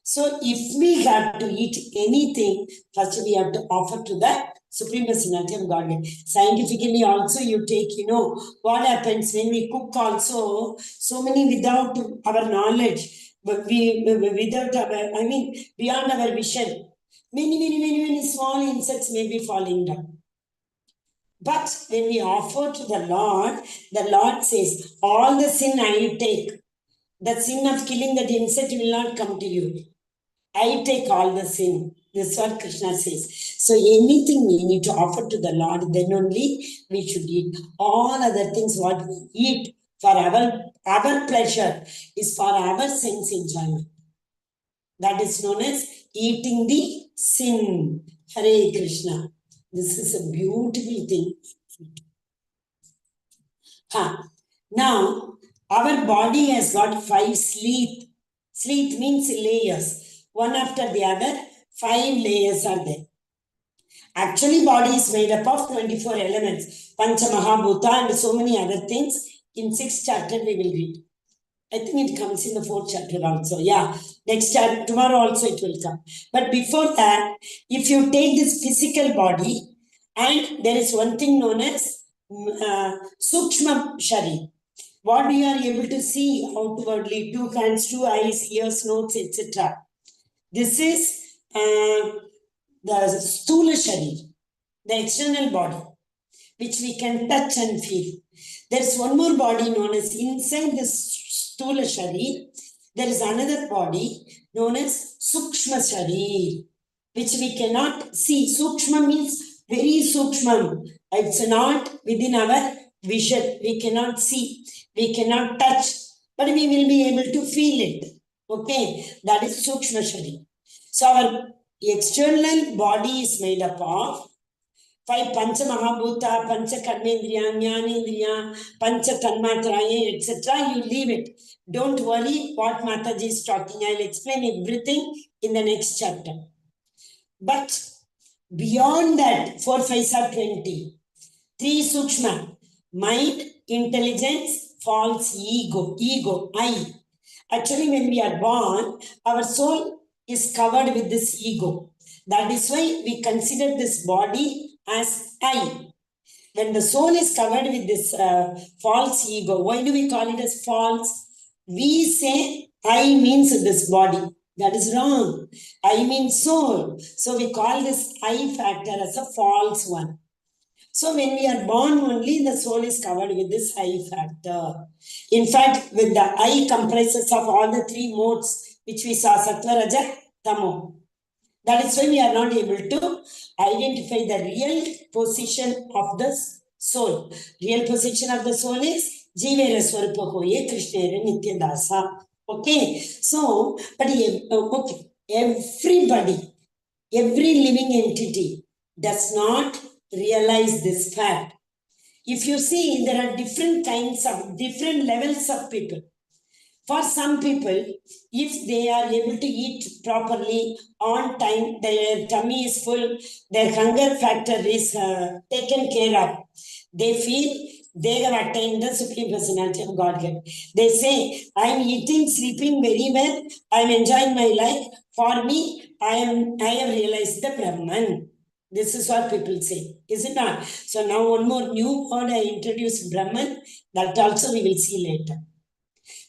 So if we have to eat anything, first we have to offer to the Supreme Personality of Godhead. Scientifically also you take, what happens when we cook also, so many without our knowledge, but without our, beyond our vision. Many small insects may be falling down. But when we offer to the Lord says, all the sin I take. The sin of killing that insect will not come to you. I take all the sin. This is what Krishna says. So anything we need to offer to the Lord, then only we should eat. All other things what we eat for our pleasure is for our sense enjoyment. That is known as eating the sin. Hare Krishna. This is a beautiful thing. Now, our body has got 5 sleeth. Sleeth means layers. One after the other, 5 layers are there. Actually, body is made up of 24 elements. Pancha Mahabhuta and so many other things. In 6th chapter, we will read. I think it comes in the 4th chapter also. Yeah, next chapter, tomorrow also it will come. But before that, if you take this physical body, and there is one thing known as Sukshma Shari. What you are able to see outwardly, 2 hands, 2 eyes, ears, nose, etc. This is the Sthula Shari, the external body, which we can touch and feel. There is one more body known as inside this Sthula Shari. There is another body known as Sukshma Shari, which we cannot see. Sukshma means very Sukshma. It's not within our vision. We cannot see. We cannot touch. But we will be able to feel it. Okay. That is Sukshma Shari. So our external body is made up of 5 Pancha Mahabhuta, Pancha Karmendriya, Jnanendriya, Pancha Tanmatraya, etc. You leave it. Don't worry what Mataji is talking. I'll explain everything in the next chapter. But beyond that, 4 5s are 20. 3 sukshma, mind, intelligence, false ego, I. Actually, when we are born, our soul is covered with this ego. That is why we consider this body as I. When the soul is covered with this false ego, why do we call it as false? We say I means this body. That is wrong. I means soul. So we call this I factor as a false one. So when we are born only, the soul is covered with this I factor. In fact, with the I comprises of all the 3 modes which we saw, Sattva, Raja, Tamo. That is why we are not able to identify the real position of the soul. Real position of the soul is Jivera Swarupa Hoye Krishnere Nityadasa. Okay. So, but okay, everybody, every living entity does not realize this fact. If you see, there are different levels of people. For some people, if they are able to eat properly on time, their tummy is full, their hunger factor is taken care of, they feel they have attained the Supreme Personality of Godhead. They say, I am eating, sleeping very well, I am enjoying my life. For me, I have realized the Brahman. This is what people say, is it not? So now one more new word I introduced, Brahman, that also we will see later.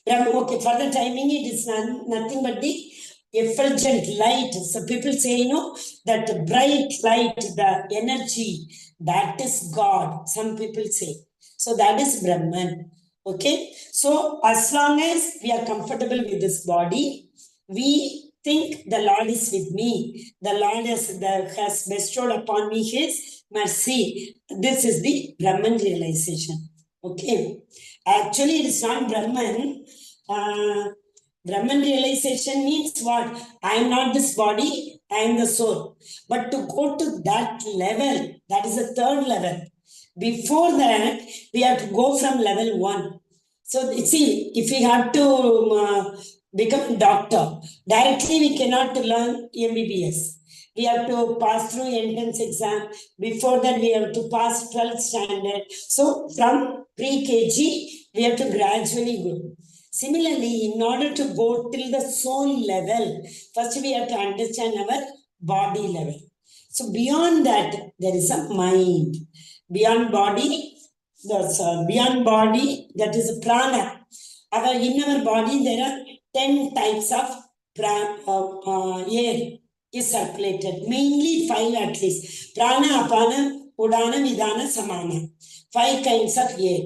Okay, for the timing, it is nothing but the effulgent light. So people say, that bright light, the energy, that is God. Some people say. So that is Brahman. Okay. So as long as we are comfortable with this body, we think the Lord is with me. The Lord has bestowed upon me His mercy. This is the Brahman realization. Okay. Actually, it is not Brahman. Brahman realization means what? I am not this body, I am the soul. But to go to that level, that is the 3rd level. Before that, we have to go from level 1. So, see, if we have to become a doctor, directly we cannot learn MBBS. We have to pass through entrance exam. Before that, we have to pass 12th standard. So, from pre-KG, we have to gradually go. Similarly, in order to go till the soul level, first we have to understand our body level. So beyond that, there is a mind. Beyond body, that is a prana. In our body, there are 10 types of air is circulated. Mainly 5 at least. Prana, apana, udana, vidana, samana. 5 kinds of air.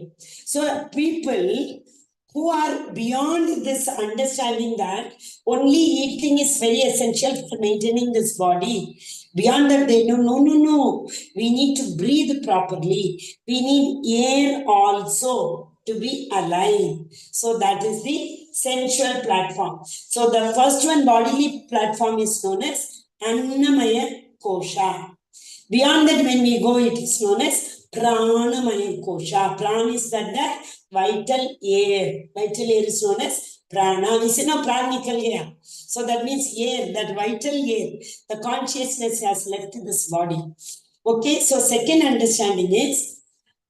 So people who are beyond this understanding that only eating is very essential for maintaining this body. Beyond that, they know, no. We need to breathe properly. We need air also to be alive. So that is the sensual platform. So the first one, bodily platform, is known as Annamaya Kosha. Beyond that, when we go, it is known as Pranamaya Kosha. Prana is that the vital air. Vital air is known as prana. We say no, pranical air. So that means air, that vital air. The consciousness has left this body. Okay, so second understanding is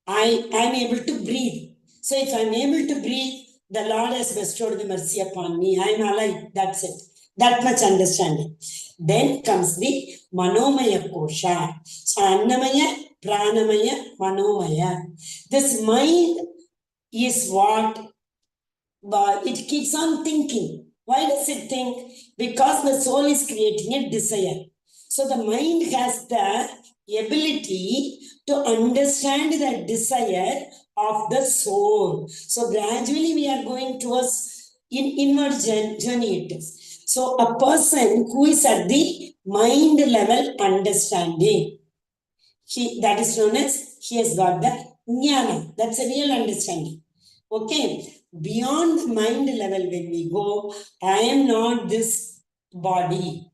I am able to breathe. So if I am able to breathe, the Lord has bestowed the mercy upon me. I am alive. That's it. That much understanding. Then comes the Manomaya Kosha. So Annamaya, Pranamaya, Manomaya. This mind is what it keeps on thinking. Why does it think? Because the soul is creating a desire. So the mind has the ability to understand the desire of the soul. So gradually we are going towards inward journey it is. So a person who is at the mind level understanding, that is known as he has got the jnana. That's a real understanding. Okay. Beyond the mind level, when we go, I am not this body.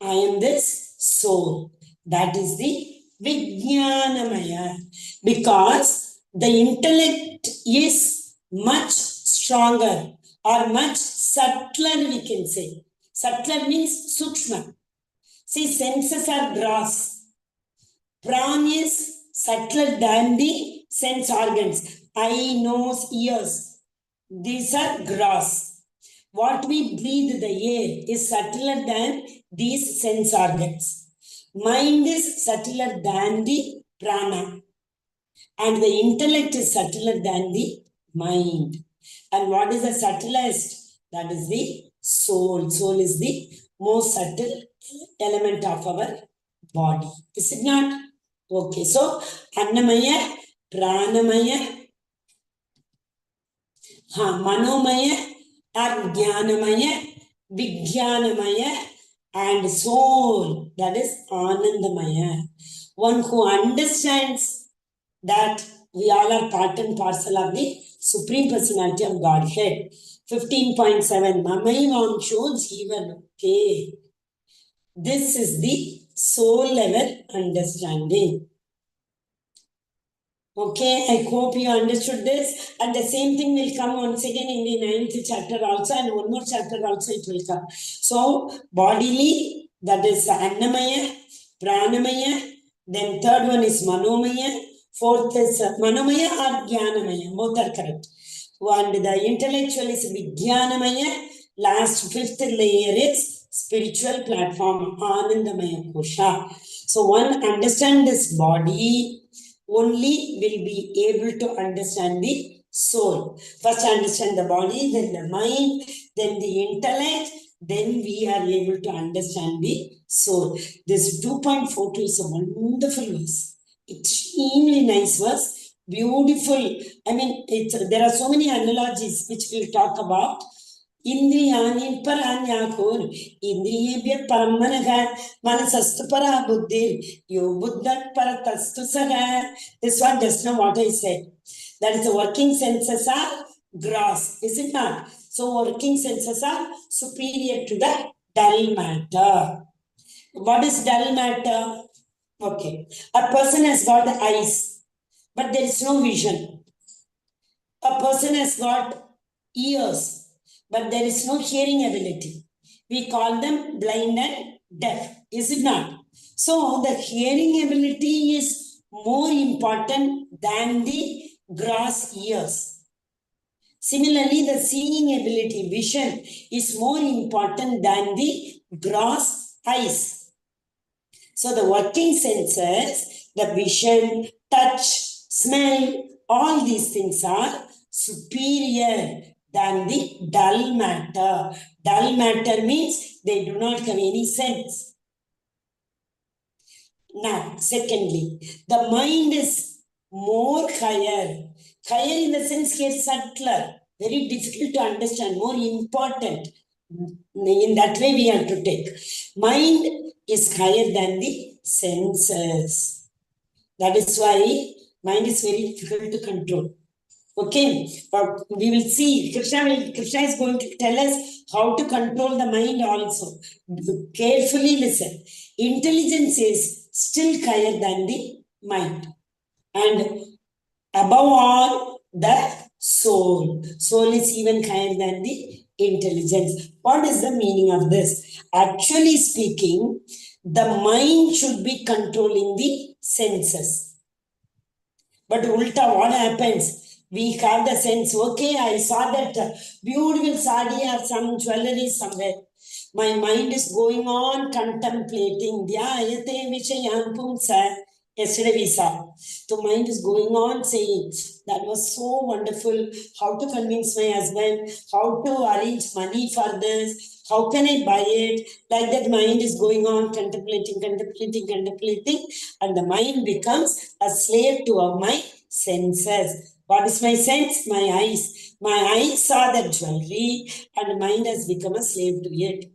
I am this soul. That is the Vijnanamaya. Because the intellect is much stronger or much subtler, we can say. Subtler means Sukshma. See, senses are gross. Pran is subtler than the sense organs. Eye, nose, ears. These are gross. What we breathe, the air, is subtler than these sense organs. Mind is subtler than the prana. And the intellect is subtler than the mind. And what is the subtlest? That is the soul. Soul is the most subtle element of our body. Is it not? Okay, so Annamaya, Pranamaya, Manomaya, and Jnanamaya, Vijnanamaya, and soul. That is Anandamaya. One who understands that we all are part and parcel of the Supreme Personality of Godhead. 15.7 Mamaivansho Jivan. Okay. This is the soul level understanding. Okay, I hope you understood this. And the same thing will come once again in the 9th chapter also, and one more chapter also it will come. So, bodily, that is Annamaya, Pranamaya, then third one is Manomaya, fourth is Manomaya or Jnanamaya, both are correct. And the intellectual is Vijnanamaya, last fifth layer is spiritual platform, Anandamaya Kosha. So, one understand this body, only will be able to understand the soul. First understand the body, then the mind, then the intellect, then we are able to understand the soul. This 2.42 is a wonderful verse. Extremely nice verse. Beautiful. I mean, there are so many analogies which we'll talk about. Indriyani paranyakor, indriyebhyat paramanaga, manasastu para buddhir, yo buddhat paratastu saga. This one just now what I said. That is the working senses are gross, is it not? So working senses are superior to the dull matter. What is dull matter? Okay. A person has got eyes, but there is no vision. A person has got ears, but there is no hearing ability. We call them blind and deaf, is it not? So the hearing ability is more important than the gross ears. Similarly, the seeing ability, vision, is more important than the gross eyes. So the working senses, the vision, touch, smell, all these things are superior than the dull matter. Dull matter means they do not have any sense. Now, secondly, the mind is more higher. Higher in the sense here, subtler, very difficult to understand, more important. In that way we have to take. Mind is higher than the senses. That is why mind is very difficult to control. Okay, but we will see. Krishna is going to tell us how to control the mind also. Carefully listen. Intelligence is still higher than the mind. And above all, the soul. Soul is even higher than the intelligence. What is the meaning of this? Actually speaking, the mind should be controlling the senses. But ulta, what happens? We have the sense, okay, I saw that beautiful sari or some jewelry somewhere. My mind is going on contemplating. Yesterday we saw. The mind is going on saying, that was so wonderful. How to convince my husband? How to arrange money for this? How can I buy it? Like that mind is going on contemplating. And the mind becomes a slave to my senses. What is my sense? My eyes. My eyes saw that jewelry and mind has become a slave to it.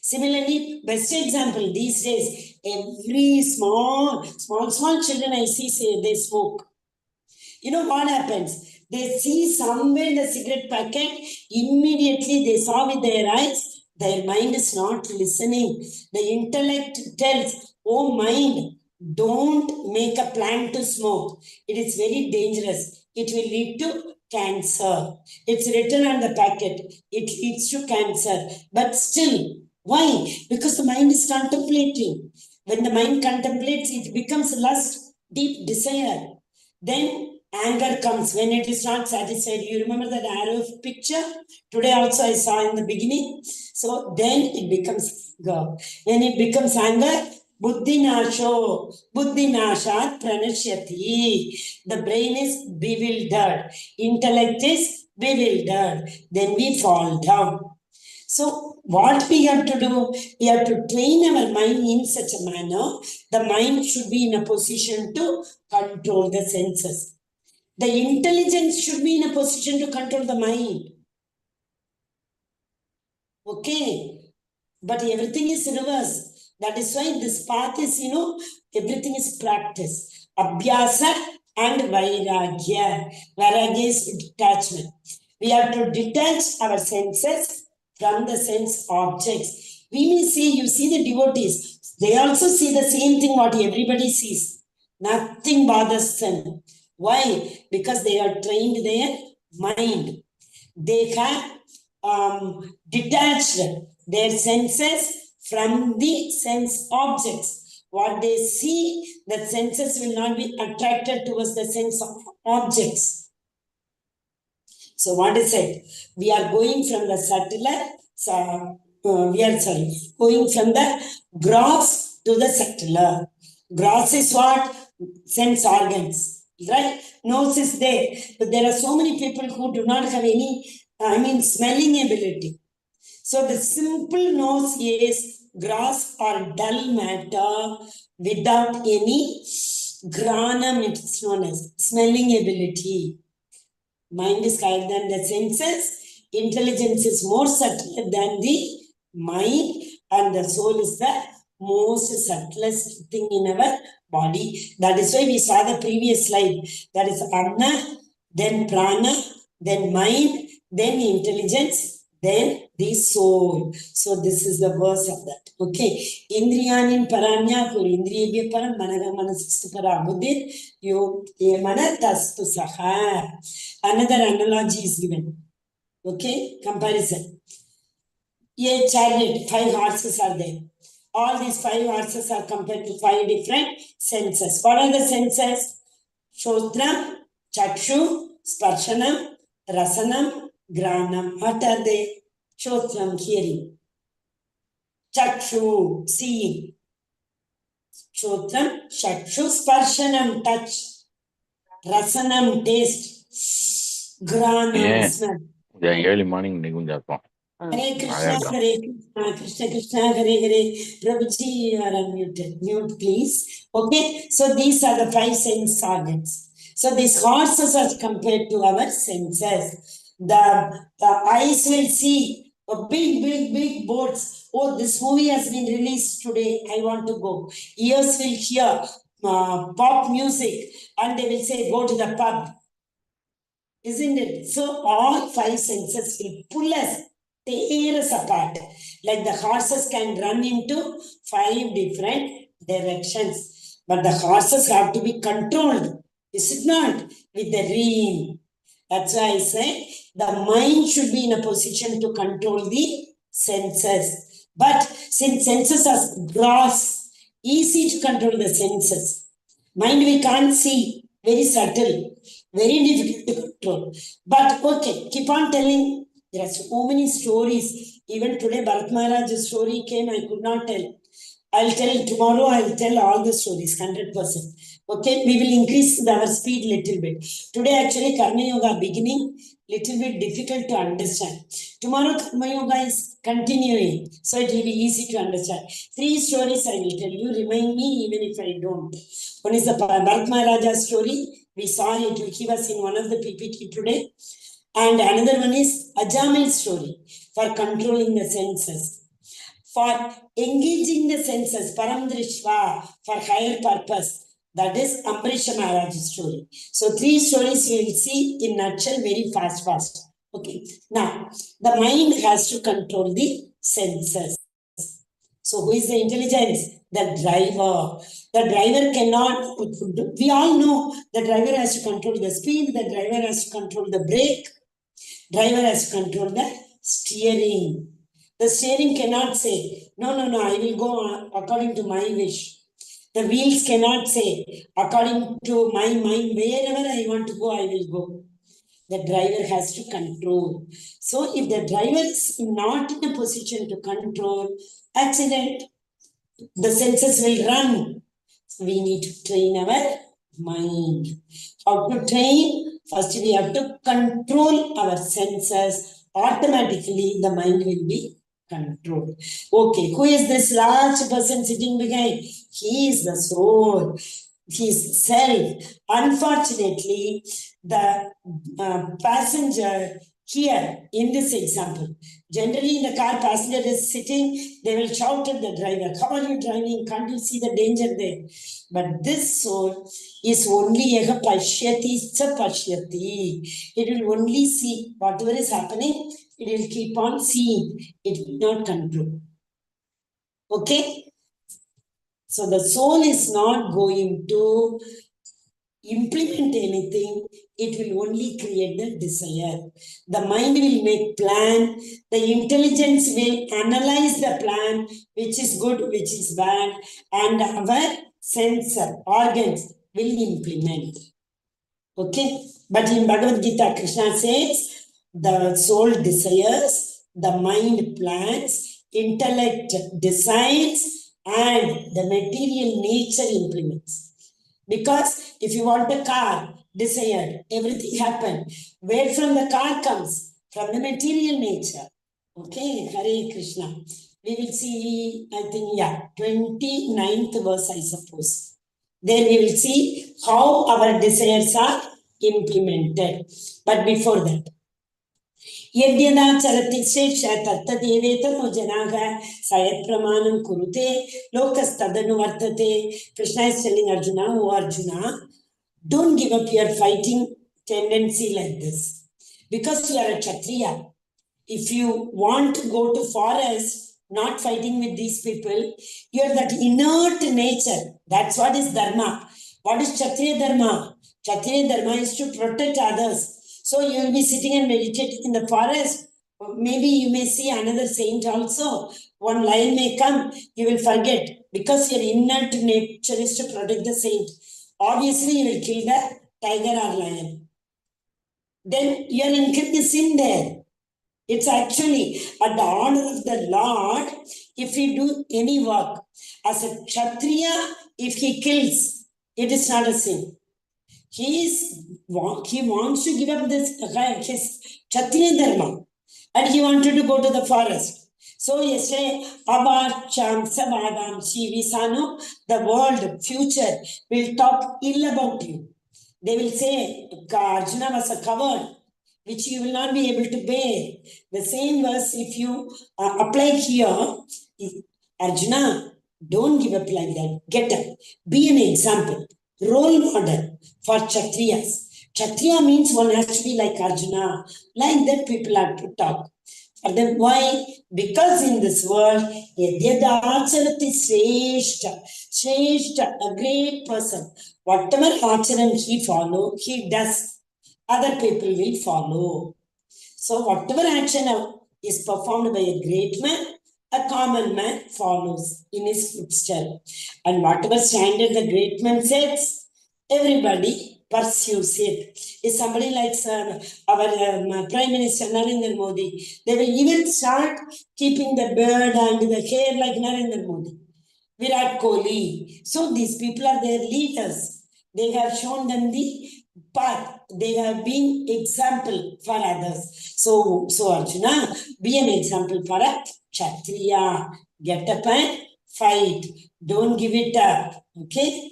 Similarly, best example these days, every small children I see say they smoke. You know what happens? They see somewhere the cigarette packet, immediately they saw with their eyes, their mind is not listening. The intellect tells, oh mind, don't make a plan to smoke. It is very dangerous. It will lead to cancer. It's written on the packet. It leads to cancer. But still, Why? Because the mind is contemplating. When the mind contemplates, it becomes lust, deep desire. Then anger comes when it is not satisfied. You remember that arrow picture? Today also I saw in the beginning. So then it becomes anger. When it becomes anger, buddhi nashat pranashyati. The brain is bewildered. Intellect is bewildered. Then we fall down. So what we have to do, we have to train our mind in such a manner, the mind should be in a position to control the senses. The intelligence should be in a position to control the mind. Okay, but everything is reverse. That is why this path is, everything is practice. Abhyasa and Vairagya. Vairagya is detachment. We have to detach our senses from the sense objects. We may see, you see the devotees, they also see the same thing what everybody sees. Nothing bothers them. Why? Because they are trained their mind. They have detached their senses from the sense objects. What they see, the senses will not be attracted towards the sense of objects. So what is it? We are going from the subtler, going from the gross to the subtler. Gross is what? Sense organs, right? Nose is there. But there are so many people who do not have any, smelling ability. So the simple nose is gross or dull matter without any granum, it is known as smelling ability. Mind is higher than the senses. Intelligence is more subtle than the mind, and the soul is the most subtlest thing in our body. That is why we saw the previous slide. That is Anna, then Prana, then mind, then intelligence, then the soul. So this is the verse of that. Okay. Indriyanin paranya kur indriyabhya param managa manasistu para buddhir yog yemana tastu saha. Another analogy is given. Okay. Comparison. A chariot, 5 horses are there. All these 5 horses are compared to 5 different senses. What are the senses? Shotram, Chakshu, Sparshanam, Rasanam, Granam. What are they? Shotram, hearing. Chakshu, seeing. Shotram, Chakshu, Sparshanam, touch. Rasanam, taste. Granam, smell. Early morning Hare Krishna, Hare Krishna, Krishna Krishna, Hare Hare. Prabhuji, you are unmuted. Mute, please. Okay, so these are the 5 sense organs. So these horses are compared to our senses. The eyes will see a big boats. Oh, this movie has been released today. I want to go. Ears will hear pop music and they will say, go to the pub. Isn't it? So all 5 senses will pull us, tear us apart. Like the horses can run into 5 different directions. But the horses have to be controlled. Is it not? With the rein. That's why I say the mind should be in a position to control the senses. But since senses are gross, easy to control the senses. Mind we can't see, very subtle, very difficult to control. But okay, keep on telling. There are so many stories. Even today, Bharat Maharaj's story came, I could not tell. I'll tell tomorrow, I'll tell all the stories, 100%. Okay, we will increase our speed little bit. Today, actually, Karma Yoga beginning, little bit difficult to understand. Tomorrow, Karma Yoga is continuing, so it will be easy to understand. 3 stories I will tell you, remind me even if I don't. One is the Bharat Maharaja story. We saw it, he was in one of the PPT today. And another one is Ajamil's story for controlling the senses. For engaging the senses, Paramdrishva, for higher purpose. That is Ambarish Maharaj's story. So 3 stories you will see in nutshell very fast. Okay. Now, the mind has to control the senses. So who is the intelligence? The driver. The driver cannot, we all know the driver has to control the speed, the driver has to control the brake, driver has to control the steering. The steering cannot say, no, I will go according to my wish. The wheels cannot say, according to my mind, wherever I want to go, I will go. The driver has to control. So if the driver is not in a position to control, accident, the senses will run. We need to train our mind. How to train? First, we have to control our senses. Automatically, the mind will be controlled. Okay, who is this large person sitting behind? He is the soul. He is self. Unfortunately, the passenger here in this example, generally in the car, passenger is sitting, they will shout at the driver, how are you driving? Can't you see the danger there? But this soul is only ega pashyati cha pashyati. It will only see whatever is happening, it will keep on seeing. It will not control. Okay? So the soul is not going to implement anything, it will only create the desire. The mind will make plan, the intelligence will analyze the plan, which is good, which is bad, and our sensor organs will implement. Okay? But in Bhagavad Gita, Krishna says, the soul desires, the mind plans, intellect decides, and the material nature implements. Because if you want a car, desired, everything happened. Where from the car comes? From the material nature. Okay, Hare Krishna. We will see, I think, 29th verse, I suppose. Then we will see how our desires are implemented. But before that, यद्यदाचरति श्रेष्ठ तत्तदेवेतरो जनाः sayat pramanam kurute lokastadanu Krishna is telling Arjuna, oh Arjuna, don't give up your fighting tendency like this. Because you are a Kshatriya. If you want to go to forest, not fighting with these people, you are that inert nature. That's what is Dharma. What is Kshatriya Dharma? Kshatriya Dharma is to protect others. So you will be sitting and meditating in the forest. Maybe you may see another saint also. One lion may come, you will forget. Because your inert nature is to protect the saint. Obviously, you will kill the tiger or lion. Then you are incurring a sin there. It's actually at the order of the Lord, if we do any work. As a Kshatriya, if he kills, it is not a sin. He wants to give up his Kshatriya Dharma. And he wanted to go to the forest. So yesterday, Abacham Savadam Shivisano, the world, future, will talk ill about you. They will say, Arjuna was a coward, which you will not be able to bear. The same verse, if you apply here, Arjuna, don't give up like that. Get up. Be an example. Role model for Kshatriyas. Kshatriya means one has to be like Arjuna. Like that people have to talk. For them, why? Because in this world, Yadyadacharati Shreshta, a great person. Whatever acharan he does, other people will follow. So whatever action is performed by a great man, a common man follows in his footsteps. And whatever standard the great man sets, everybody pursues it. If somebody likes our Prime Minister Narendra Modi, they will even start keeping the beard and the hair like Narendra Modi. Virat Kohli. So these people are their leaders. They have shown them the path. They have been example for others. So Arjuna, be an example for a Kshatriya. Get up and fight. Don't give it up. Okay?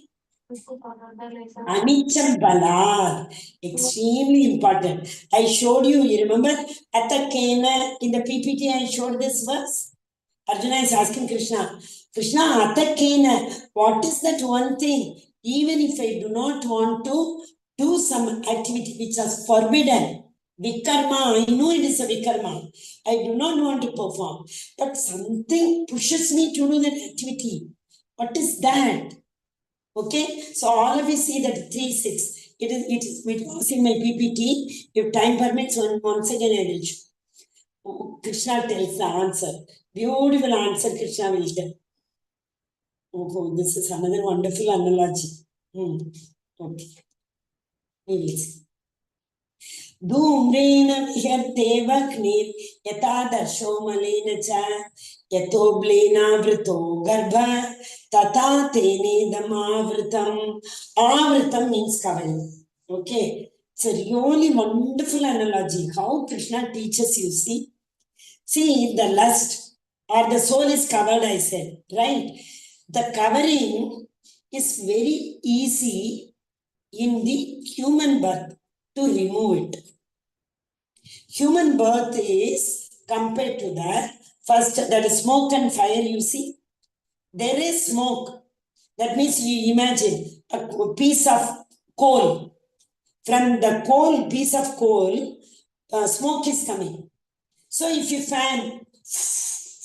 Anicham Balad. Extremely important. I showed you remember? Atakena, in the PPT I showed this verse. Arjuna is asking Krishna, Atakena, what is that one thing? Even if I do not want to do some activity which is forbidden, Vikarma, I know it is a Vikarma. I do not want to perform, but something pushes me to do that activity. What is that? Okay, so all of you see that 3-6. It was in my PPT. If time permits, once again I will show. Krishna tells the answer. Beautiful answer, Krishna will tell. Oh, this is another wonderful analogy. Okay. We will see. Dhumrena vihartevaknir yatadarsho malena cha yatoblena vrito garbha tata tene damavritam. Avritam means covering. Okay. It's a really wonderful analogy. How Krishna teaches you, see? See, the lust or the soul is covered, I said, right? The covering is very easy in the human birth to remove it. Human birth is compared to that. First, that is smoke and fire, you see. There is smoke. That means you imagine a piece of coal. From the coal, piece of coal, smoke is coming. So if you fan,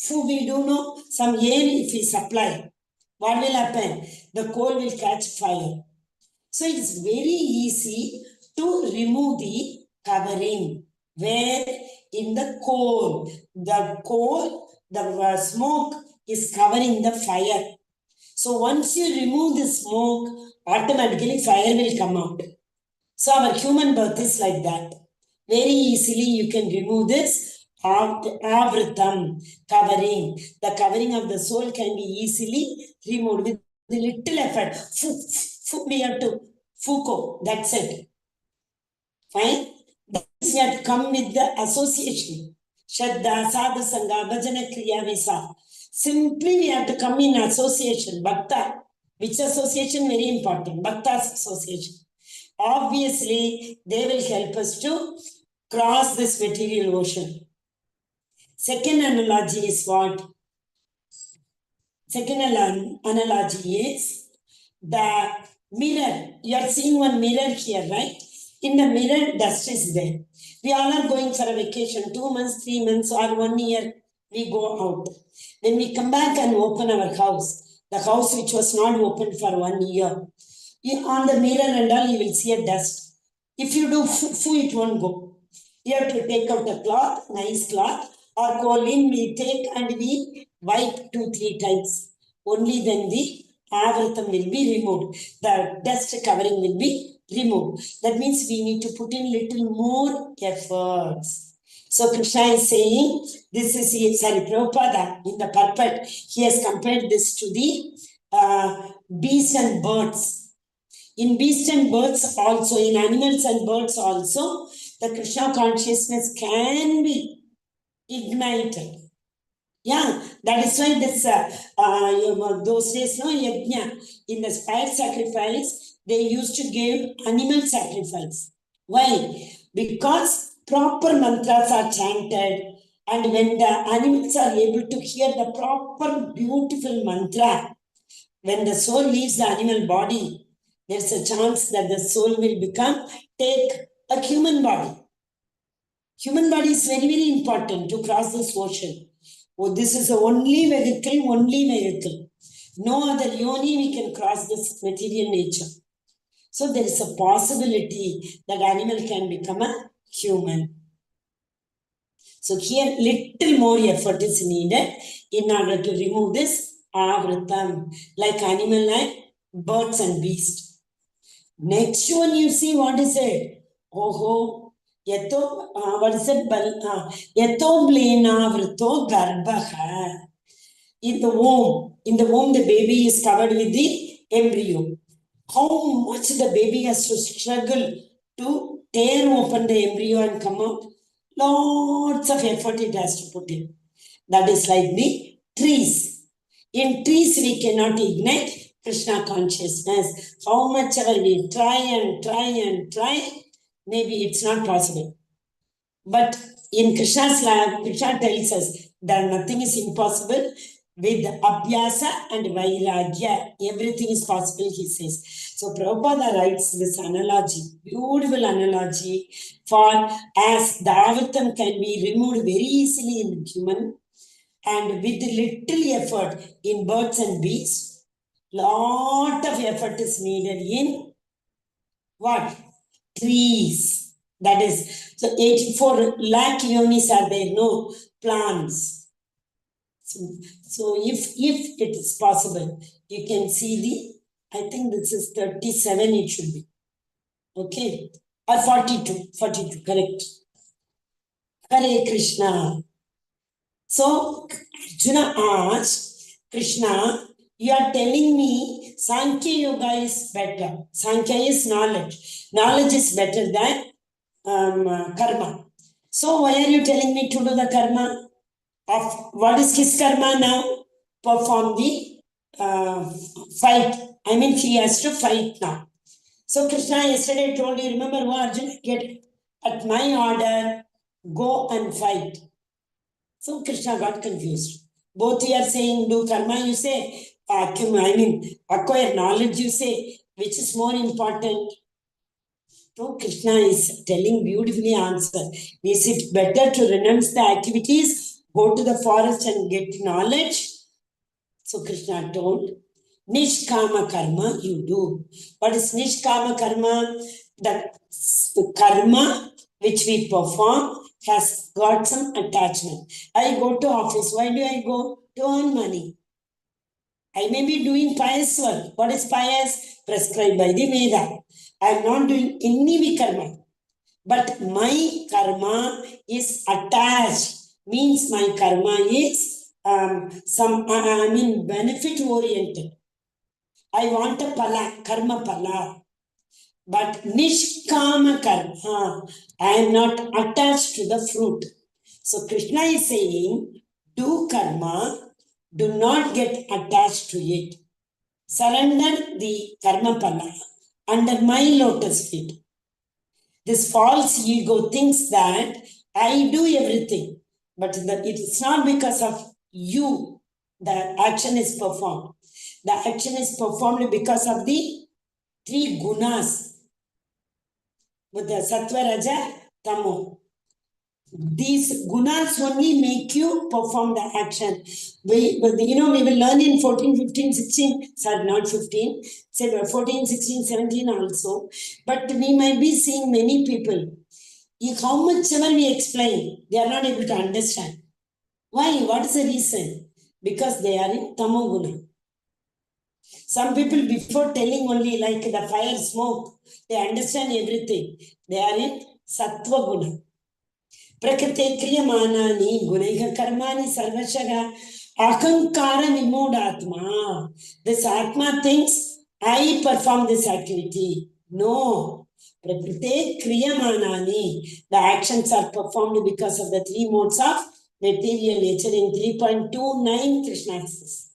we do know some air if we supply, what will happen? The coal will catch fire. So it is very easy to remove the covering. Where? In the coal. The coal, the smoke is covering the fire. So once you remove the smoke, automatically fire will come out. So our human birth is like that. Very easily you can remove this avritam, covering. The covering of the soul can be easily removed with little effort. We have to Foucault, that's it. Fine? That's yet come with the association. Shraddha, Sadhu Sangha, Bhajana Kriya Visa. Simply we have to come in association. Bhakta. Which association? Very important. Bhakta's association. Obviously, they will help us to cross this material ocean. Second analogy is what? Second analogy is the mirror. You are seeing one mirror here, right? In the mirror, dust is there. We all are going for a vacation, 2 months, 3 months, or 1 year, we go out. When we come back and open our house, the house which was not opened for 1 year, on the mirror and all, you will see a dust. If you do it won't go. You have to take out a cloth, nice cloth, or colin we take and we wipe 2-3 times. Only then the avritam will be removed. The dust covering will be removed. That means we need to put in little more efforts. So Krishna is saying, this is, Prabhupada in the purport, he has compared this to the beasts and birds. In beasts and birds also, in animals and birds also, the Krishna consciousness can be ignited. Yeah, that is why this, those days, no, yajna, in the fire sacrifice, they used to give animal sacrifice. Why? Because proper mantras are chanted, and when the animals are able to hear the proper beautiful mantra, when the soul leaves the animal body, there's a chance that the soul will take a human body. Human body is very, very important to cross this ocean. Oh, this is the only vehicle. No other yoni we can cross this material nature. So there is a possibility that animal can become a human. So here little more effort is needed in order to remove this avritam, like animal and birds and beasts. Next one, you see, what is it? Oho, yato, what is it? Yato blena vrito garbhaha. In the womb, the baby is covered with the embryo. How much the baby has to struggle to tear open the embryo and come out? Lots of effort it has to put in. That is like the trees. In trees, we cannot ignite Krishna consciousness. How much ever we try, maybe it's not possible. But in Krishna's life, Krishna tells us that nothing is impossible. With abhyasa and vairagya, everything is possible, he says. So Prabhupada writes this analogy, beautiful analogy, for as the avritam can be removed very easily in human, and with little effort in birds and beasts, lot of effort is needed in what? Trees. That is, so 84 lakh yonis are there, no plants. So if it is possible, you can see the, I think this is 37 it should be. Okay. Or 42, correct. Hare Krishna. So Arjuna asked, Krishna, you are telling me Sankhya Yoga is better. Sankhya is knowledge. Knowledge is better than karma. So why are you telling me to do the karma? Of what is his karma now? Perform the fight. I mean, he has to fight now. So Krishna yesterday told you, remember, Arjuna, get at my order, go and fight. So Krishna got confused. Both you are saying do karma, you say, acquire knowledge, you say, which is more important? So Krishna is telling beautifully answer. Is it better to renounce the activities, go to the forest and get knowledge? So Krishna told, Nishkama karma you do. What is Nishkama karma? The karma which we perform has got some attachment. I go to office. Why do I go? To earn money. I may be doing pious work. What is pious? Prescribed by the Veda. I am not doing any karma. But my karma is attached. Means my karma is benefit oriented. I want a pala, karma pala. But nishkama karma, I am not attached to the fruit. So Krishna is saying, do karma, do not get attached to it. Surrender the karma pala under my lotus feet. This false ego thinks that I do everything, but it is not because of you the action is performed. The action is performed because of the three gunas, with the sattva, raja, tamo. These gunas only make you perform the action. We will learn in 14, 15, 16, sorry, not 15, say 14, 16, 17 also. But we might be seeing many people, how much ever we explain, they are not able to understand. Why? What is the reason? Because they are in tamoguna. Some people, before telling only like the fire, smoke, they understand everything. They are in sattva guna. Prakrite kriyamanani gunaiha karmani sarvashaga akankara vimodatma. This atma thinks, I perform this activity. No. Prakrite kriyamanani. The actions are performed because of the three modes of material nature in 3.29 Krishna says.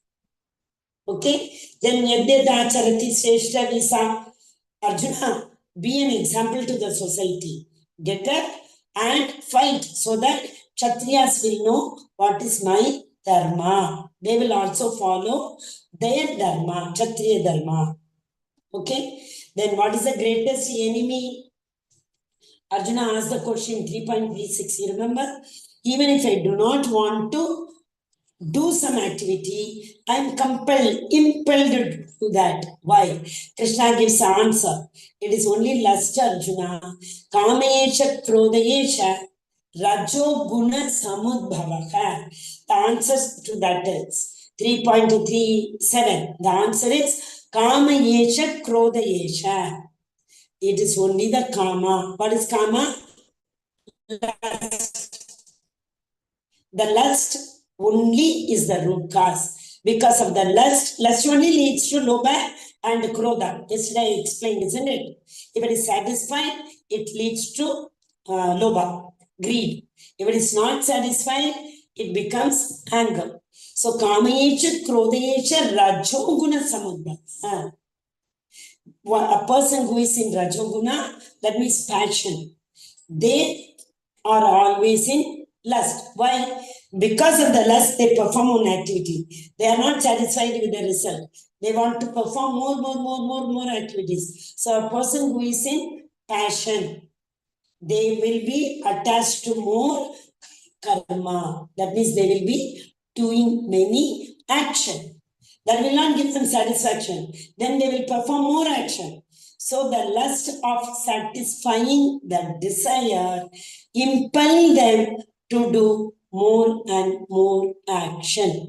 Okay? Then Yadhyadacharati Sreshta Visa. Arjuna, be an example to the society. Get up and fight so that Kshatriyas will know what is my dharma. They will also follow their dharma, Kshatriya dharma. Okay? Then what is the greatest enemy? Arjuna asked the question 3.36. You remember? Even if I do not want to do some activity, I am impelled to do that. Why? Krishna gives the answer. It is only lust, Arjuna. Kamesha krodayesha rajo guna samudbhavaka. The answer to that is 3.37. The answer is Kamayesha krodayesha. It is only the kama. What is kama? The lust only is the root cause. Because of the lust only leads to lobha and krodha. Yesterday I explained, isn't it? If it is satisfied, it leads to lobha, greed. If it is not satisfied, it becomes anger. So kamayecha, krodayecha, rajoguna samudbha. A person who is in rajoguna, that means passion. They are always in lust. Why? Because of the lust, they perform one activity. They are not satisfied with the result. They want to perform more activities. So a person who is in passion, they will be attached to more karma. That means they will be doing many action. That will not give them satisfaction. Then they will perform more action. So the lust of satisfying the desire impel them to do more and more action.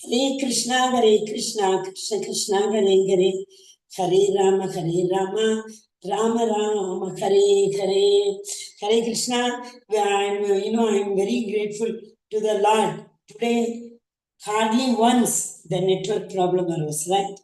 Hare Krishna, Krishna Krishna, Hare Hare, Hare Rama, Rama Rama, Hare Hare. Hare Krishna. I'm very grateful to the Lord. Today, hardly once the network problem arose, right?